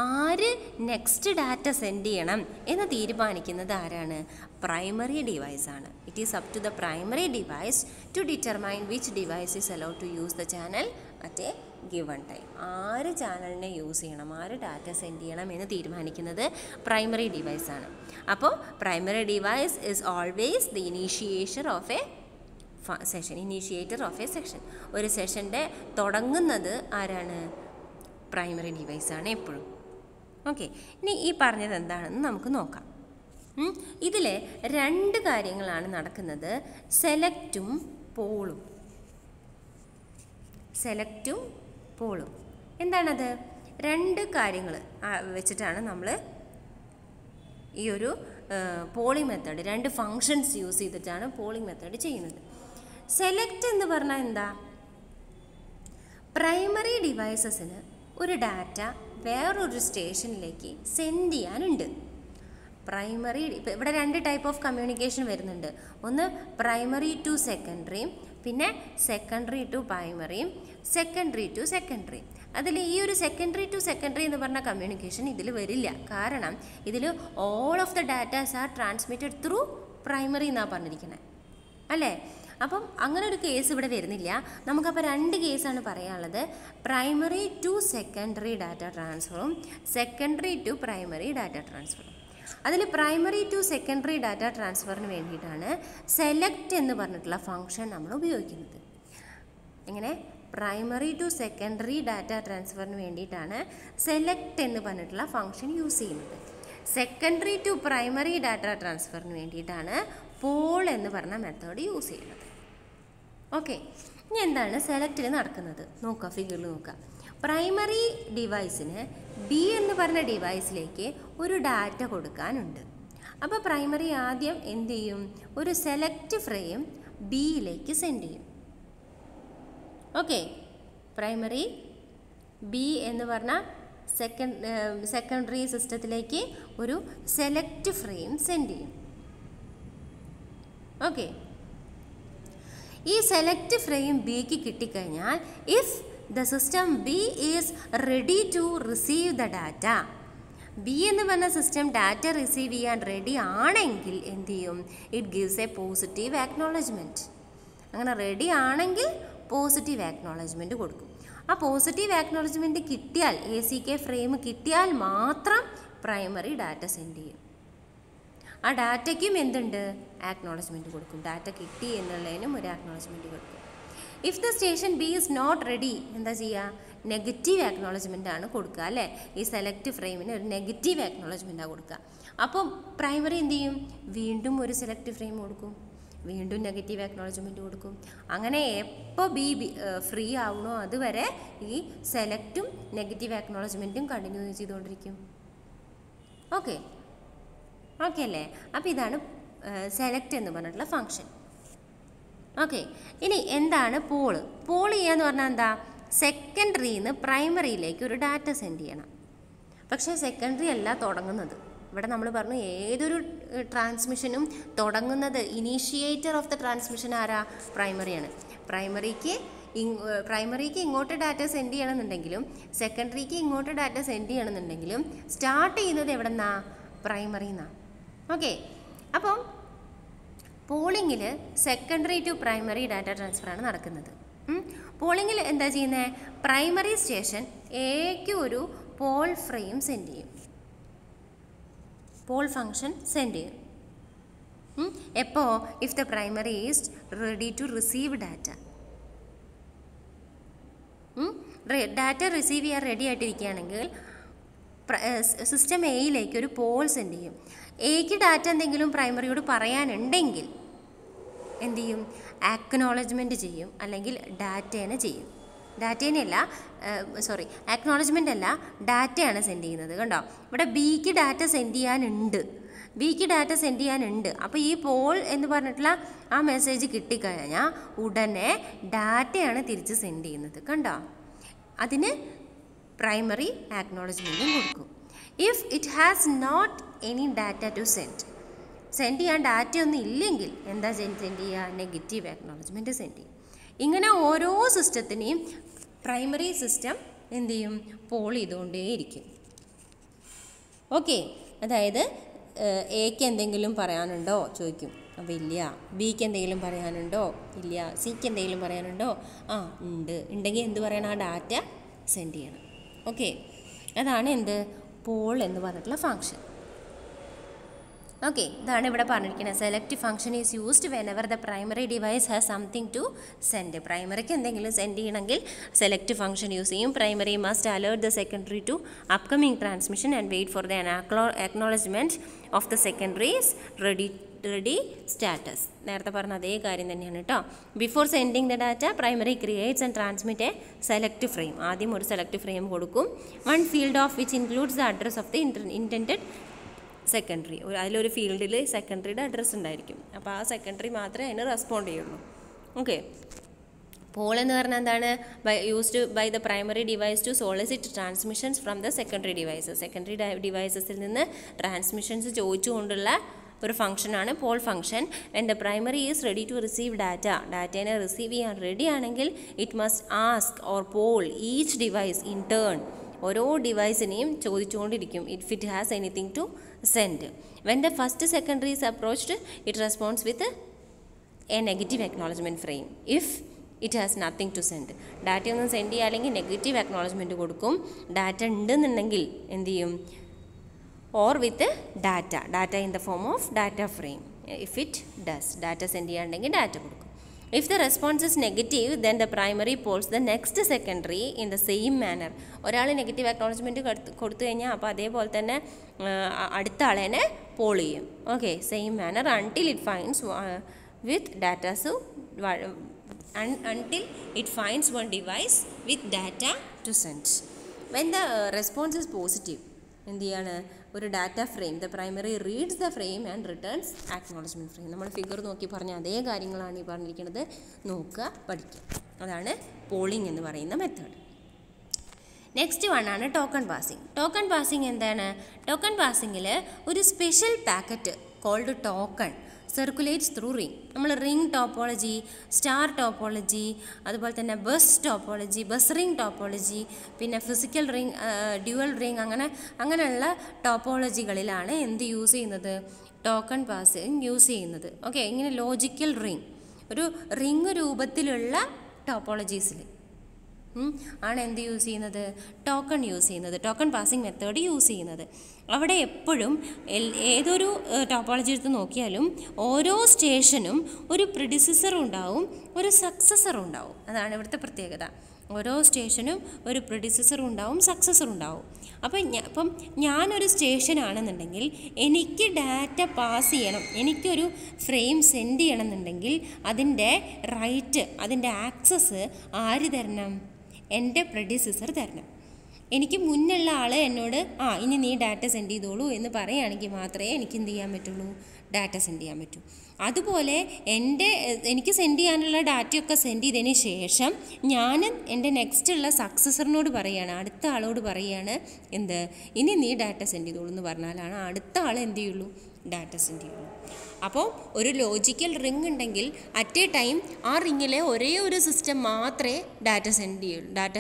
ആര് നെക്സ്റ്റ് ഡാറ്റ സെൻഡ് ചെയ്യണം എന്ന് തീരുമാനിക്കുന്നത് ആരാണ്? പ്രൈമറി ഡിവൈസാണ്. It is up to the primary device to determine which device is allowed to use the channel at a given time. ആര് ചാനലിനെ യൂസ് ചെയ്യണം, ആര് ഡാറ്റ സെൻഡ് ചെയ്യണം എന്ന് തീരുമാനിക്കുന്നത് പ്രൈമറി ഡിവൈസാണ്. അപ്പോൾ primary device is always the initiator of A session. ഒരു സെഷൻ്റെ തുടങ്ങുന്നത് ആരാണ്? പ്രൈമറി ഡിവൈസാണ് എപ്പോഴും. ഓക്കെ, ഇനി ഈ പറഞ്ഞത് എന്താണെന്ന് നമുക്ക് നോക്കാം. ഇതിൽ 2 കാര്യങ്ങളാണ് നടക്കുന്നത്: സെലക്റ്റും പോളും. സെലക്റ്റും പോളും എന്താണത്? 2 കാര്യങ്ങൾ വെച്ചിട്ടാണ് നമ്മൾ ഈ ഒരു പോളിംഗ് മെത്തേഡ്, 2 ഫങ്ഷൻസ് യൂസ് ചെയ്തിട്ടാണ് പോളിംഗ് മെത്തേഡ് ചെയ്യുന്നത്. സെലക്ട് എന്ന് പറഞ്ഞാൽ എന്താ? പ്രൈമറി ഡിവൈസസിന് ഒരു ഡാറ്റ വേറൊരു സ്റ്റേഷനിലേക്ക് സെൻഡ് ചെയ്യാനുണ്ട്. പ്രൈമറി, ഇപ്പോൾ ഇവിടെ 2 ടൈപ്പ് ഓഫ് കമ്മ്യൂണിക്കേഷൻ വരുന്നുണ്ട്. ഒന്ന് പ്രൈമറി ടു സെക്കൻഡറിയും പിന്നെ സെക്കൻഡറി ടു പ്രൈമറിയും സെക്കൻഡറി ടു സെക്കൻഡറി. അതിൽ ഈ ഒരു സെക്കൻഡറി ടു സെക്കൻഡറി എന്ന് പറഞ്ഞ കമ്മ്യൂണിക്കേഷൻ ഇതിൽ വരില്ല. കാരണം ഇതിൽ all of the datas R transmitted through primary എന്നാണ് പറഞ്ഞിരിക്കുന്നത് അല്ലേ. അപ്പം അങ്ങനെ ഒരു കേസ് ഇവിടെ വരുന്നില്ല. നമുക്കപ്പോൾ 2 കേസാണ് പറയാനുള്ളത്. പ്രൈമറി ടു സെക്കൻഡറി ഡാറ്റ ട്രാൻസ്ഫറും സെക്കൻഡറി ടു പ്രൈമറി ഡാറ്റ ട്രാൻസ്ഫറും. അതിൽ പ്രൈമറി ടു സെക്കൻഡറി ഡാറ്റ ട്രാൻസ്ഫറിന് വേണ്ടിയിട്ടാണ് സെലക്ട് എന്ന് പറഞ്ഞിട്ടുള്ള ഫംഗ്ഷൻ നമ്മൾ ഉപയോഗിക്കുന്നത്. എങ്ങനെ? പ്രൈമറി ടു സെക്കൻഡറി ഡാറ്റ ട്രാൻസ്ഫറിന് വേണ്ടിയിട്ടാണ് സെലക്ട് എന്ന് പറഞ്ഞിട്ടുള്ള ഫംഗ്ഷൻ യൂസ് ചെയ്യുന്നത്. സെക്കൻഡറി ടു പ്രൈമറി ഡാറ്റ ട്രാൻസ്ഫറിന് വേണ്ടിയിട്ടാണ് പോൾ എന്ന് പറഞ്ഞ മെത്തേഡ് യൂസ് ചെയ്യുന്നത്. ഓക്കെ, ഇനി എന്താണ് സെലക്റ്റിൽ നടക്കുന്നത് നോക്കുക. ഫിഗറിൽ നോക്കുക. പ്രൈമറി ഡിവൈസിന് ബി എന്ന് പറഞ്ഞ ഡിവൈസിലേക്ക് ഒരു ഡാറ്റ കൊടുക്കാനുണ്ട്. അപ്പോൾ പ്രൈമറി ആദ്യം എന്ത് ചെയ്യും? ഒരു സെലക്ട് ഫ്രെയിം ബിയിലേക്ക് സെൻഡ് ചെയ്യും. ഓക്കെ, പ്രൈമറി ബി എന്ന് പറഞ്ഞ സെക്കൻഡറി സിസ്റ്റത്തിലേക്ക് ഒരു സെലക്ട് ഫ്രെയിം സെൻഡ് ചെയ്യും. ഓക്കെ, ഈ സെലക്ട് ഫ്രെയിം ബിക്ക് കിട്ടിക്കഴിഞ്ഞാൽ if the system B is ready to receive the data, B എന്ന് പറഞ്ഞ സിസ്റ്റം ഡാറ്റ റിസീവ് ചെയ്യാൻ റെഡി ആണെങ്കിൽ എന്ത് ചെയ്യും? It gives a positive acknowledgement. അങ്ങനെ റെഡി ആണെങ്കിൽ പോസിറ്റീവ് ആക്നോളജ്മെൻറ്റ് കൊടുക്കും. ആ പോസിറ്റീവ് ആക്നോളജ്മെൻറ്റ് കിട്ടിയാൽ, ACK ഫ്രെയിം കിട്ടിയാൽ മാത്രം പ്രൈമറി ഡാറ്റ സെൻഡ് ചെയ്യും. ആ ഡാറ്റയ്ക്കും എന്തുണ്ട്? ആക്നോളജ്മെൻറ്റ് കൊടുക്കും. ഡാറ്റ കിട്ടി എന്നുള്ളതിനും ഒരു ആക്നോളജ്മെൻറ്റ് കൊടുക്കും. If the station B is not ready, എന്താ ചെയ്യുക? നെഗറ്റീവ് ആക്നോളജ്മെൻ്റ് ആണ് കൊടുക്കുക അല്ലേ. ഈ സെലക്ട് ഫ്രെയിമിന് ഒരു നെഗറ്റീവ് ആക്നോളജ്മെൻറ്റാണ് കൊടുക്കുക. അപ്പം പ്രൈമറി എന്ത് ചെയ്യും? വീണ്ടും ഒരു സെലക്ട് ഫ്രെയിം കൊടുക്കും, വീണ്ടും നെഗറ്റീവ് ആക്നോളജ്മെൻറ്റ് കൊടുക്കും. അങ്ങനെ എപ്പോൾ ബി ഫ്രീ ആവണോ അതുവരെ ഈ സെലക്റ്റും നെഗറ്റീവ് ആക്നോളജ്മെൻറ്റും കണ്ടിന്യൂ ചെയ്തുകൊണ്ടിരിക്കും. ഓക്കെ ഓക്കെ അല്ലേ. അപ്പോൾ ഇതാണ് സെലക്ട് എന്ന് പറഞ്ഞിട്ടുള്ള ഫംഗ്ഷൻ. ഓക്കെ, ഇനി എന്താണ് പോള്? പോൾ ചെയ്യുക എന്ന് പറഞ്ഞാൽ എന്താ? സെക്കൻഡറിയിൽ നിന്ന് പ്രൈമറിയിലേക്ക് ഒരു ഡാറ്റ സെൻഡ് ചെയ്യണം. പക്ഷേ സെക്കൻഡറി അല്ല തുടങ്ങുന്നത്. ഇവിടെ നമ്മൾ പറഞ്ഞു ഏതൊരു ട്രാൻസ്മിഷനും തുടങ്ങുന്നത്, ഇനീഷ്യേറ്റർ ഓഫ് ദ ട്രാൻസ്മിഷൻ ആരാ? പ്രൈമറിയാണ്. പ്രൈമറിക്ക് ഇങ്ങോട്ട് ഡാറ്റ സെൻഡ് ചെയ്യണമെന്നുണ്ടെങ്കിലും സെക്കൻഡറിക്ക് ഇങ്ങോട്ട് ഡാറ്റ സെൻഡ് ചെയ്യണമെന്നുണ്ടെങ്കിലും സ്റ്റാർട്ട് ചെയ്യുന്നത് എവിടെ നിന്നാ? പ്രൈമറിയിൽ നിന്നാണ്. ഓക്കെ, അപ്പം പോളിങ്ങിൽ സെക്കൻഡറി ടു പ്രൈമറി ഡാറ്റ ട്രാൻസ്ഫറാണ് നടക്കുന്നത്. പോളിങ്ങിൽ എന്താ ചെയ്യുന്നത്? പ്രൈമറി സ്റ്റേഷൻ എക്ക് ഒരു പോൾ ഫ്രെയിം സെൻഡ് ചെയ്യും, പോൾ ഫംഗ്ഷൻ സെൻഡ് ചെയ്യും. എപ്പോൾ? If the primary is ready to receive data. Data receive ചെയ്യാൻ റെഡി ആയിട്ടിരിക്കുകയാണെങ്കിൽ സിസ്റ്റം എയിലേക്ക് ഒരു പോൾ സെൻഡ് ചെയ്യും. എക്ക് ഡാറ്റ എന്തെങ്കിലും പ്രൈമറിയോട് പറയാനുണ്ടെങ്കിൽ എന്ത് ചെയ്യും? ആക്നോളജ്മെൻറ്റ് ചെയ്യും, അല്ലെങ്കിൽ ഡാറ്റേനെ ചെയ്യും. ആക്നോളജ്മെൻ്റ് അല്ല, ഡാറ്റയാണ് സെൻഡ് ചെയ്യുന്നത്. കണ്ടോ, ഇവിടെ ബിക്ക് ഡാറ്റ സെൻഡ് ചെയ്യാനുണ്ട്. അപ്പോൾ ഈ പോൾ എന്ന് പറഞ്ഞിട്ടുള്ള ആ മെസ്സേജ് കിട്ടിക്കഴിഞ്ഞാൽ ഉടനെ ഡാറ്റയാണ് തിരിച്ച് സെൻഡ് ചെയ്യുന്നത്. കണ്ടോ, അതിന് പ്രൈമറി ആക്നോളജ്മെൻറ്റും കൊടുക്കും. If it has not any data to send ചെയ്യാൻ ഡാറ്റയൊന്നും ഇല്ലെങ്കിൽ എന്താ സെൻഡ് ചെയ്യുക? നെഗറ്റീവ് ആക്നോളജ്മെൻറ്റ് സെൻഡ് ചെയ്യും. ഇങ്ങനെ ഓരോ സിസ്റ്റത്തിനെയും പ്രൈമറി സിസ്റ്റം എന്ത് ചെയ്യും? പോൾ ചെയ്തുകൊണ്ടേയിരിക്കും. ഓക്കെ, അതായത് എക്ക് എന്തെങ്കിലും പറയാനുണ്ടോ ചോദിക്കും, അപ്പോൾ ഇല്ല. ബിക്ക് എന്തെങ്കിലും പറയാനുണ്ടോ? ഇല്ല. സിക്ക് എന്തെങ്കിലും പറയാനുണ്ടോ? ഉണ്ടെങ്കിൽ എന്ത് പറയണം? ആ ഡാറ്റ സെൻഡ് ചെയ്യണം. ഓക്കെ, അതാണ് എന്ത്? പോൾ എന്ന് പറഞ്ഞിട്ടുള്ള ഫംഗ്ഷൻ. ഓക്കെ, ഇതാണ് ഇവിടെ പറഞ്ഞിരിക്കുന്നത്. Select function is used whenever the primary device has something to send. പ്രൈമറിക്ക് എന്തെങ്കിലും സെൻഡ് ചെയ്യണമെങ്കിൽ സെലക്ട് ഫംഗ്ഷൻ യൂസ് ചെയ്യും. Primary must alert the secondary to upcoming transmission and wait for the acknowledgement of the secondary's ready status. നേരത്തെ പറഞ്ഞ അതേ കാര്യം തന്നെയാണ് കേട്ടോ. Before sending the data primary creates and transmit a select frame. ആദ്യം ഒരു select frame കൊടുക്കും. One field of which includes the address of the intended secondary. അതിലൊരു ഫീൽഡിൽ സെക്കൻഡറിയുടെ അഡ്രസ്സ് ഉണ്ടായിരിക്കും. അപ്പോൾ ആ സെക്കൻഡറി മാത്രമേ അതിന് റെസ്പോണ്ട് ചെയ്യുള്ളൂ. ഓക്കെ, പോൾ എന്ന് പറഞ്ഞാൽ എന്താണ്? Used by the primary device to solicit transmissions from the secondary devices. Secondary ഡിവൈസസിൽ നിന്ന് ട്രാൻസ്മിഷൻസ് ചോദിച്ചുകൊണ്ടുള്ള ഒരു ഫംഗ്ഷനാണ് poll function. When the primary is ready to receive ഡാറ്റേനെ റിസീവ് ചെയ്യാൻ റെഡി ആണെങ്കിൽ it must ask or poll each device in turn. ഓരോ ഡിവൈസിനെയും ചോദിച്ചുകൊണ്ടിരിക്കും if it has anything to send. When the first secondary is approached it responds with a negative acknowledgement frame if it has nothing to send. ഡാറ്റയൊന്നും send ചെയ്യുക അല്ലെങ്കിൽ negative acknowledgement കൊടുക്കും. ഡാറ്റ ഉണ്ടെന്നുണ്ടെങ്കിൽ എന്ത് ചെയ്യും? Or with data in the form of data frame. If it does data send ചെയ്യാണ്ടെങ്കിൽ data കൊടുക്കും. If the response is negative then the primary polls the next secondary in the same manner. ഒരാൾ negative acknowledgement കൊടുത്തു കഴിഞ്ഞാൽ അപ്പോൾ അതേപോലെ തന്നെ അടുത്ത ആളേനെ പോൾ ചെയ്യും. Okay, same manner until it finds with datas until it finds one device with data to send. When the response is positive, എന്ത് ചെയ്യാണ്? ഒരു data frame, the primary reads the frame and returns acknowledgement frame. നമ്മൾ figure നോക്കി പറഞ്ഞ അതേ കാര്യങ്ങളാണ് ഈ പറഞ്ഞിരിക്കുന്നത്. നോക്കുക, പഠിക്കുക. അതാണ് പോളിംഗ് എന്ന് പറയുന്ന മെത്തേഡ്. നെക്സ്റ്റ് വണ്ണാണ് ടോക്കൺ പാസിംഗ്. ടോക്കൺ പാസിംഗ് എന്താണ്? ടോക്കൺ പാസിങ്ങിൽ ഒരു special packet called token circulates through ring. നമ്മൾ റിംഗ് ടോപ്പോളജി, സ്റ്റാർ ടോപ്പോളജി, അതുപോലെ തന്നെ bus topology, bus ring topology, പിന്നെ ഫിസിക്കൽ റിംഗ്, ഡ്യുവൽ റിംഗ്, അങ്ങനെയുള്ള ടോപ്പോളജികളിലാണ് എന്ത് യൂസ് ചെയ്യുന്നത്? ടോക്കൺ പാസിംഗ് യൂസ് ചെയ്യുന്നത്. ഓക്കെ, ഇങ്ങനെ ലോജിക്കൽ റിംഗ്, ഒരു റിംഗ് രൂപത്തിലുള്ള ടോപ്പോളജീസിൽ ആണ് എന്ത് യൂസ് ചെയ്യുന്നത്? ടോക്കൺ യൂസ് ചെയ്യുന്നത്, ടോക്കൺ പാസിംഗ് മെത്തേഡ് യൂസ് ചെയ്യുന്നത്. അവിടെ എപ്പോഴും ഏതൊരു ടോപ്പോളജി എടുത്ത് നോക്കിയാലും ഓരോ സ്റ്റേഷനും ഒരു പ്രിഡിസസറും ഉണ്ടാവും, ഒരു സക്സസറും ഉണ്ടാവും. അതാണ് ഇവിടുത്തെ പ്രത്യേകത. ഓരോ സ്റ്റേഷനും ഒരു പ്രിഡിസസറും ഉണ്ടാവും, സക്സസറും ഉണ്ടാവും. അപ്പം ഞാനൊരു സ്റ്റേഷനാണെന്നുണ്ടെങ്കിൽ എനിക്ക് ഡാറ്റ പാസ് ചെയ്യണം, എനിക്കൊരു ഫ്രെയിം സെൻഡ് ചെയ്യണമെന്നുണ്ടെങ്കിൽ അതിൻ്റെ റൈറ്റ്, അതിൻ്റെ ആക്സസ് ആര് തരണം? എൻ്റെ പ്രെഡിസസർ തരണം. എനിക്ക് മുന്നുള്ള ആൾ എന്നോട് ഇനി നീ ഡാറ്റ സെൻഡ് ചെയ്തോളൂ എന്ന് പറയുകയാണെങ്കിൽ മാത്രമേ എനിക്ക് എന്ത് ചെയ്യാൻ പറ്റുള്ളൂ? ഡാറ്റ സെൻഡ് ചെയ്യാൻ പറ്റൂ. അതുപോലെ എനിക്ക് സെൻഡ് ചെയ്യാനുള്ള ഡാറ്റയൊക്കെ സെൻഡ് ചെയ്തതിന് ശേഷം ഞാൻ എൻ്റെ നെക്സ്റ്റ് ഉള്ള സക്സസറിനോട് പറയുകയാണ്, അടുത്ത ആളോട് പറയുകയാണ് എന്ത്? ഇനി നീ ഡാറ്റ സെൻഡ് ചെയ്തോളൂ എന്ന് പറഞ്ഞാലാണ് അടുത്ത ആൾ എന്ത് ചെയ്യുള്ളൂ? ഡാറ്റ സെൻഡ് ചെയ്യുള്ളൂ. അപ്പോൾ ഒരു ലോജിക്കൽ റിംഗ് ഉണ്ടെങ്കിൽ അറ്റ് എ ടൈം ആ റിങ്ങിലെ ഒരേ ഒരു സിസ്റ്റം മാത്രമേ ഡാറ്റ സെൻഡ് ചെയ്യുള്ളൂ, ഡാറ്റ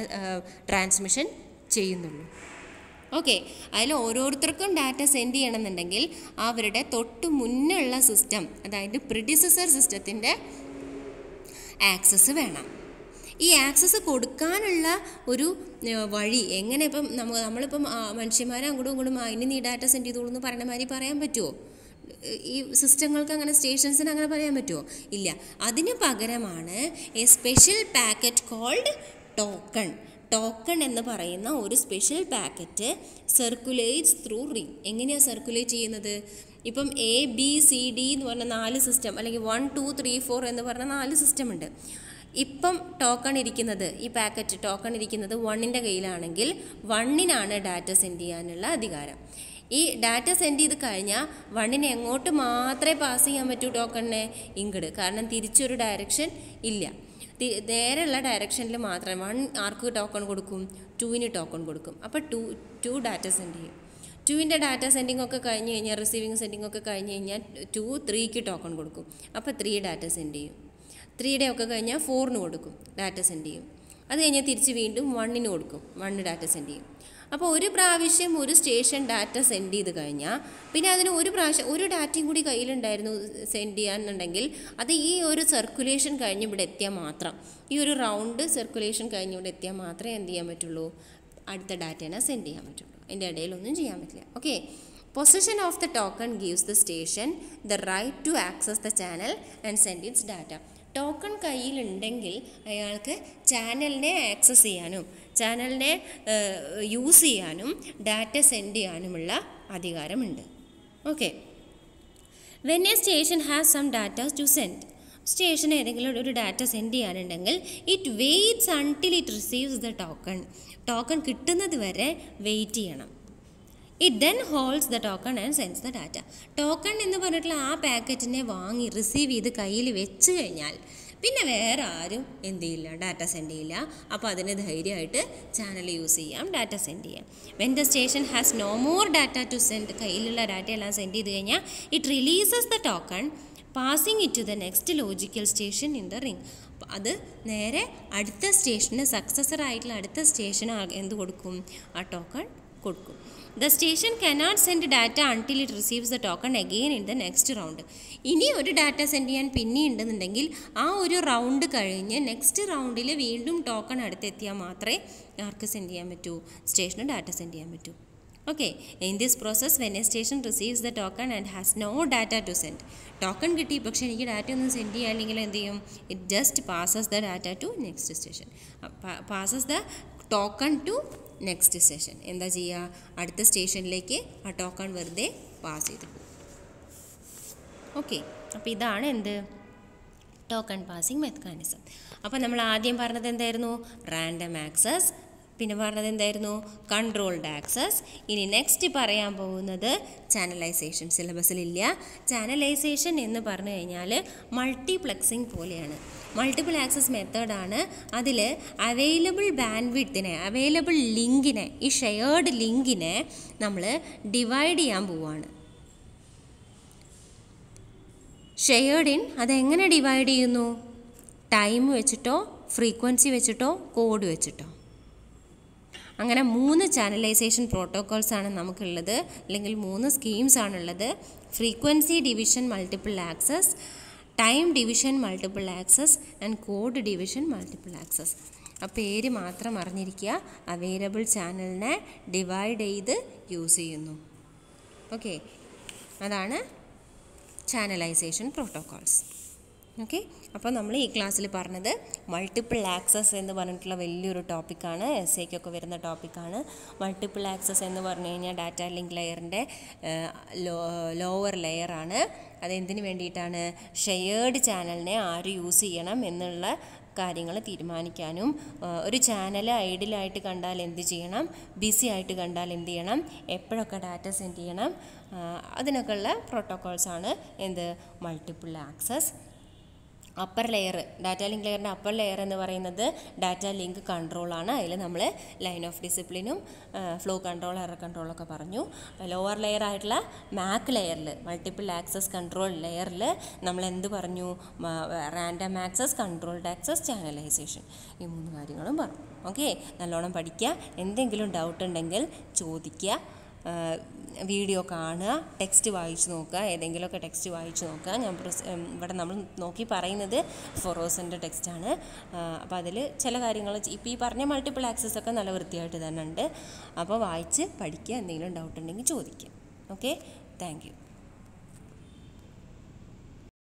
ട്രാൻസ്മിഷൻ ചെയ്യുന്നുള്ളൂ. ഓക്കെ, അതിൽ ഓരോരുത്തർക്കും ഡാറ്റ സെൻഡ് ചെയ്യണമെന്നുണ്ടെങ്കിൽ അവരുടെ തൊട്ട് മുന്നുള്ള സിസ്റ്റം, അതായത് പ്രിഡിസസർ സിസ്റ്റത്തിൻ്റെ ആക്സസ് വേണം. ഈ ആക്സസ് കൊടുക്കാനുള്ള ഒരു വഴി എങ്ങനെ? ഇപ്പം നമ്മളിപ്പം മനുഷ്യന്മാരെ അങ്ങോട്ടും ഇങ്ങോട്ടും ഇനി നീ ഡാറ്റ സെൻഡ് ചെയ്തോളൂ എന്ന് പറയുന്ന മാതിരി പറയാൻ പറ്റുമോ? ഈ സിസ്റ്റങ്ങൾക്ക് അങ്ങനെ, സ്റ്റേഷൻസിന് അങ്ങനെ പറയാൻ പറ്റുമോ? ഇല്ല. അതിന് പകരമാണ് a special packet called token. Token എന്ന് പറയുന്ന ഒരു special packet circulates through ring. എങ്ങനെയാണ് സർക്കുലേറ്റ് ചെയ്യുന്നത്? ഇപ്പം ABCD എന്ന് പറഞ്ഞ 4 സിസ്റ്റം, അല്ലെങ്കിൽ 1 2 3 4 എന്ന് പറഞ്ഞ 4 സിസ്റ്റം ഉണ്ട്. ഇപ്പം ടോക്കൺ ഇരിക്കുന്നത്, ഈ പാക്കറ്റ് ടോക്കൺ ഇരിക്കുന്നത് 1ൻ്റെ കയ്യിലാണെങ്കിൽ 1നാണ് ഡാറ്റ സെൻഡ് ചെയ്യാനുള്ള അധികാരം. ഈ ഡാറ്റ സെൻഡ് ചെയ്ത് കഴിഞ്ഞാൽ 1നെ എങ്ങോട്ട് മാത്രമേ പാസ് ചെയ്യാൻ പറ്റൂ? ടോക്കണിനെ ഇങ്ങോട്ട്. കാരണം തിരിച്ചൊരു ഡയറക്ഷൻ ഇല്ല, നേരെയുള്ള ഡയറക്ഷനിൽ മാത്രം. 1 ആർക്ക് ടോക്കൺ കൊടുക്കും? 2ന് ടോക്കൺ കൊടുക്കും. അപ്പോൾ 2 ഡാറ്റ സെൻഡ് ചെയ്യും. 2ൻ്റെ ഡാറ്റ സെൻഡിങ് ഒക്കെ കഴിഞ്ഞ് കഴിഞ്ഞാൽ, റിസീവിങ് സെൻഡിങ് ഒക്കെ കഴിഞ്ഞ് കഴിഞ്ഞാൽ 2 3ക്ക് ടോക്കൺ കൊടുക്കും. അപ്പോൾ 3 ഡാറ്റ സെൻഡ് ചെയ്യും. 3യുടെ ഒക്കെ കഴിഞ്ഞാൽ 4ന് കൊടുക്കും, ഡാറ്റ സെൻഡ് ചെയ്യും. അത് കഴിഞ്ഞാൽ തിരിച്ച് വീണ്ടും 1ന് കൊടുക്കും, 1 ഡാറ്റ സെൻഡ് ചെയ്യും. അപ്പോൾ ഒരു പ്രാവശ്യം ഒരു സ്റ്റേഷൻ ഡാറ്റ സെൻഡ് ചെയ്ത് കഴിഞ്ഞാൽ പിന്നെ അതിന് ഒരു ഡാറ്റയും കൂടി കയ്യിലുണ്ടായിരുന്നു സെൻഡ് ചെയ്യാന്നുണ്ടെങ്കിൽ അത് ഈ ഒരു സർക്കുലേഷൻ കഴിഞ്ഞ് ഇവിടെ എത്തിയാൽ മാത്രം, ഈ ഒരു റൗണ്ട് സർക്കുലേഷൻ കഴിഞ്ഞ് ഇവിടെ എത്തിയാൽ മാത്രമേ എന്ത് ചെയ്യാൻ പറ്റുള്ളൂ? അടുത്ത ഡാറ്റേനെ സെൻഡ് ചെയ്യാൻ പറ്റുള്ളൂ. അതിൻ്റെ ഇടയിലൊന്നും ചെയ്യാൻ പറ്റില്ല. Okay, position of the token gives the station the right to access the channel and send its data. Token കയ്യിലുണ്ടെങ്കിൽ അയാൾക്ക് ചാനലിനെ ആക്സസ് ചെയ്യാനും ചാനലിനെ യൂസ് ചെയ്യാനും ഡാറ്റ സെൻഡ് ചെയ്യാനുമുള്ള അധികാരമുണ്ട്. Okay, when a station has some data to send, station ഏതെങ്കിലും ഒരു ഡാറ്റ സെൻഡ് ചെയ്യാനുണ്ടെങ്കിൽ it waits until it receives the token. Token കിട്ടുന്നത് വരെ വെയിറ്റ് ചെയ്യണം. It then holds the token and sends the data. Token എന്ന് പറഞ്ഞിട്ടുള്ള ആ പാക്കറ്റിനെ വാങ്ങി റിസീവ് ചെയ്ത് കയ്യിൽ വെച്ച് കഴിഞ്ഞാൽ പിന്നെ വേറെ ആരും എന്ത് ചെയ്യില്ല, ഡാറ്റ സെൻഡ് ചെയ്യില്ല. അപ്പോൾ അതിന് ധൈര്യമായിട്ട് ചാനൽ യൂസ് ചെയ്യാം, ഡാറ്റ സെൻഡ് ചെയ്യാം. When the station has no more data to send, കയ്യിലുള്ള ഡാറ്റ എല്ലാം സെൻഡ് ചെയ്ത് കഴിഞ്ഞാൽ it releases the token passing it to the next logical station in the ring. അത് നേരെ അടുത്ത സ്റ്റേഷന്, സക്സസർ ആയിട്ടുള്ള അടുത്ത സ്റ്റേഷന് എന്ത് കൊടുക്കും, ആ ടോക്കൺ കൊടുക്കും. The station cannot send data until it receives the token again in the next round. ഇനി ഒരു ഡാറ്റ സെൻഡ് ചെയ്യാൻ പിന്നെ ഉണ്ടെന്നുണ്ടെങ്കിൽ ആ ഒരു റൗണ്ട് കഴിഞ്ഞ് നെക്സ്റ്റ് റൗണ്ടിൽ വീണ്ടും ടോക്കൺ അടുത്തെത്തിയാൽ മാത്രമേ ആർക്ക് സെൻഡ് ചെയ്യാൻ പറ്റൂ, സ്റ്റേഷന് ഡാറ്റ സെൻഡ് ചെയ്യാൻ പറ്റൂ. Okay, in this process when a station receives the token and has no data to send, token കിട്ടി പക്ഷേ എനിക്ക് ഡാറ്റ ഒന്നും സെൻഡ് ചെയ്യാനില്ലെങ്കിൽ എന്ത് ചെയ്യും, it just passes the data to next station, passes the token to next station. എന്താ ചെയ്യുക, അടുത്ത സ്റ്റേഷനിലേക്ക് ആ ടോക്കൺ വെറുതെ പാസ് ചെയ്ത് പോകും. ഓക്കെ, അപ്പോൾ ഇതാണ് എന്ത്, ടോക്കൺ പാസിംഗ് മെക്കാനിസം. അപ്പോൾ നമ്മൾ ആദ്യം പറഞ്ഞത് എന്തായിരുന്നു, റാൻഡം ആക്സസ്, പിന്നെ പറഞ്ഞത് എന്തായിരുന്നു, കൺട്രോൾഡ് ആക്സസ്. ഇനി നെക്സ്റ്റ് പറയാൻ പോകുന്നത് ചാനലൈസേഷൻ. സിലബസിലില്ല. ചാനലൈസേഷൻ എന്ന് പറഞ്ഞു കഴിഞ്ഞാൽ മൾട്ടിപ്ലക്സിങ് പോലെയാണ്, മൾട്ടിപ്പിൾ ആക്സസ് മെത്തേഡാണ്. അതിൽ അവൈലബിൾ ബാൻഡ്വിഡ്ത്തിനെ, അവൈലബിൾ ലിങ്കിനെ, ഈ ഷെയർഡ് ലിങ്കിനെ നമ്മൾ ഡിവൈഡ് ചെയ്യാൻ പോവുകയാണ്. ഷെയർഡ് ഇൻ, അതെങ്ങനെ ഡിവൈഡ് ചെയ്യുന്നു, ടൈം വെച്ചിട്ടോ ഫ്രീക്വൻസി വെച്ചിട്ടോ കോഡ് വെച്ചിട്ടോ. അങ്ങനെ 3 ചാനലൈസേഷൻ പ്രോട്ടോക്കോൾസാണ് നമുക്കുള്ളത്, അല്ലെങ്കിൽ 3 സ്കീംസാണുള്ളത്. Frequency division multiple access, time division multiple access and code division multiple access. ആ പേര് മാത്രം അറിഞ്ഞിരിക്കുക, അവൈലബിൾ ചാനലിനെ ഡിവൈഡ് ചെയ്ത് യൂസ് ചെയ്യുന്നു. ഓക്കെ, അതാണ് ചാനലൈസേഷൻ പ്രോട്ടോക്കോൾസ്. ഓക്കെ, അപ്പോൾ നമ്മൾ ഈ ക്ലാസ്സിൽ പറഞ്ഞത് മൾട്ടിപ്പിൾ ആക്സസ് എന്ന് പറഞ്ഞിട്ടുള്ള വലിയൊരു ടോപ്പിക്കാണ്, എസ്സേക്കൊക്കെ വരുന്ന ടോപ്പിക്കാണ്. മൾട്ടിപ്പിൾ ആക്സസ് എന്ന് പറഞ്ഞു കഴിഞ്ഞാൽ ഡാറ്റ ലിങ്ക് ലെയറിൻ്റെ ലോവർ ലെയറാണ്. അതെന്തിനു വേണ്ടിയിട്ടാണ്, ഷെയർഡ് ചാനലിനെ ആര് യൂസ് ചെയ്യണം എന്നുള്ള കാര്യങ്ങൾ തീരുമാനിക്കാനും, ഒരു ചാനൽ ഐഡിലായിട്ട് കണ്ടാൽ എന്ത് ചെയ്യണം, ബിസി ആയിട്ട് കണ്ടാൽ എന്ത് ചെയ്യണം, എപ്പോഴൊക്കെ ഡാറ്റ സെൻഡ് ചെയ്യണം, അതിനൊക്കെയുള്ള പ്രോട്ടോക്കോൾസാണ് എന്ത്, multiple access. Upper layer, data link ലെയറിൻ്റെ അപ്പർ ലെയർ എന്ന് പറയുന്നത് ഡാറ്റ ലിങ്ക് കൺട്രോളാണ്. അതിൽ നമ്മൾ ലൈൻ ഓഫ് ഡിസിപ്ലിനും ഫ്ലോ കൺട്രോൾ, എറർ കൺട്രോളൊക്കെ പറഞ്ഞു. ലോവർ ലെയർ ആയിട്ടുള്ള മാക് ലെയറിൽ, മൾട്ടിപ്പിൾ ആക്സസ് കൺട്രോൾ ലെയറിൽ നമ്മൾ എന്ത് പറഞ്ഞു, random access, controlled access, channelization, ഈ 3 കാര്യങ്ങളും പറഞ്ഞു. ഓക്കെ, നല്ലോണം പഠിക്കുക. എന്തെങ്കിലും ഡൗട്ട് ഉണ്ടെങ്കിൽ ചോദിക്കുക, വീഡിയോ കാണുക, ടെക്സ്റ്റ് വായിച്ച് നോക്കുക, ഏതെങ്കിലുമൊക്കെ ടെക്സ്റ്റ് വായിച്ച് നോക്കുക. ഞാൻ ഇവിടെ നമ്മൾ നോക്കി പറയുന്നത് ഫൊറോസിൻ്റെ ടെക്സ്റ്റാണ്. അപ്പോൾ അതിൽ ചില കാര്യങ്ങൾ ഇപ്പോൾ ഈ പറഞ്ഞ മൾട്ടിപ്പിൾ ആക്സസ് ഒക്കെ നല്ല വൃത്തിയായിട്ട് തന്നെ ഉണ്ട്. അപ്പോൾ വായിച്ച് പഠിക്കുക, എന്തെങ്കിലും ഡൗട്ട് ഉണ്ടെങ്കിൽ ചോദിക്കുക. Okay, thank you.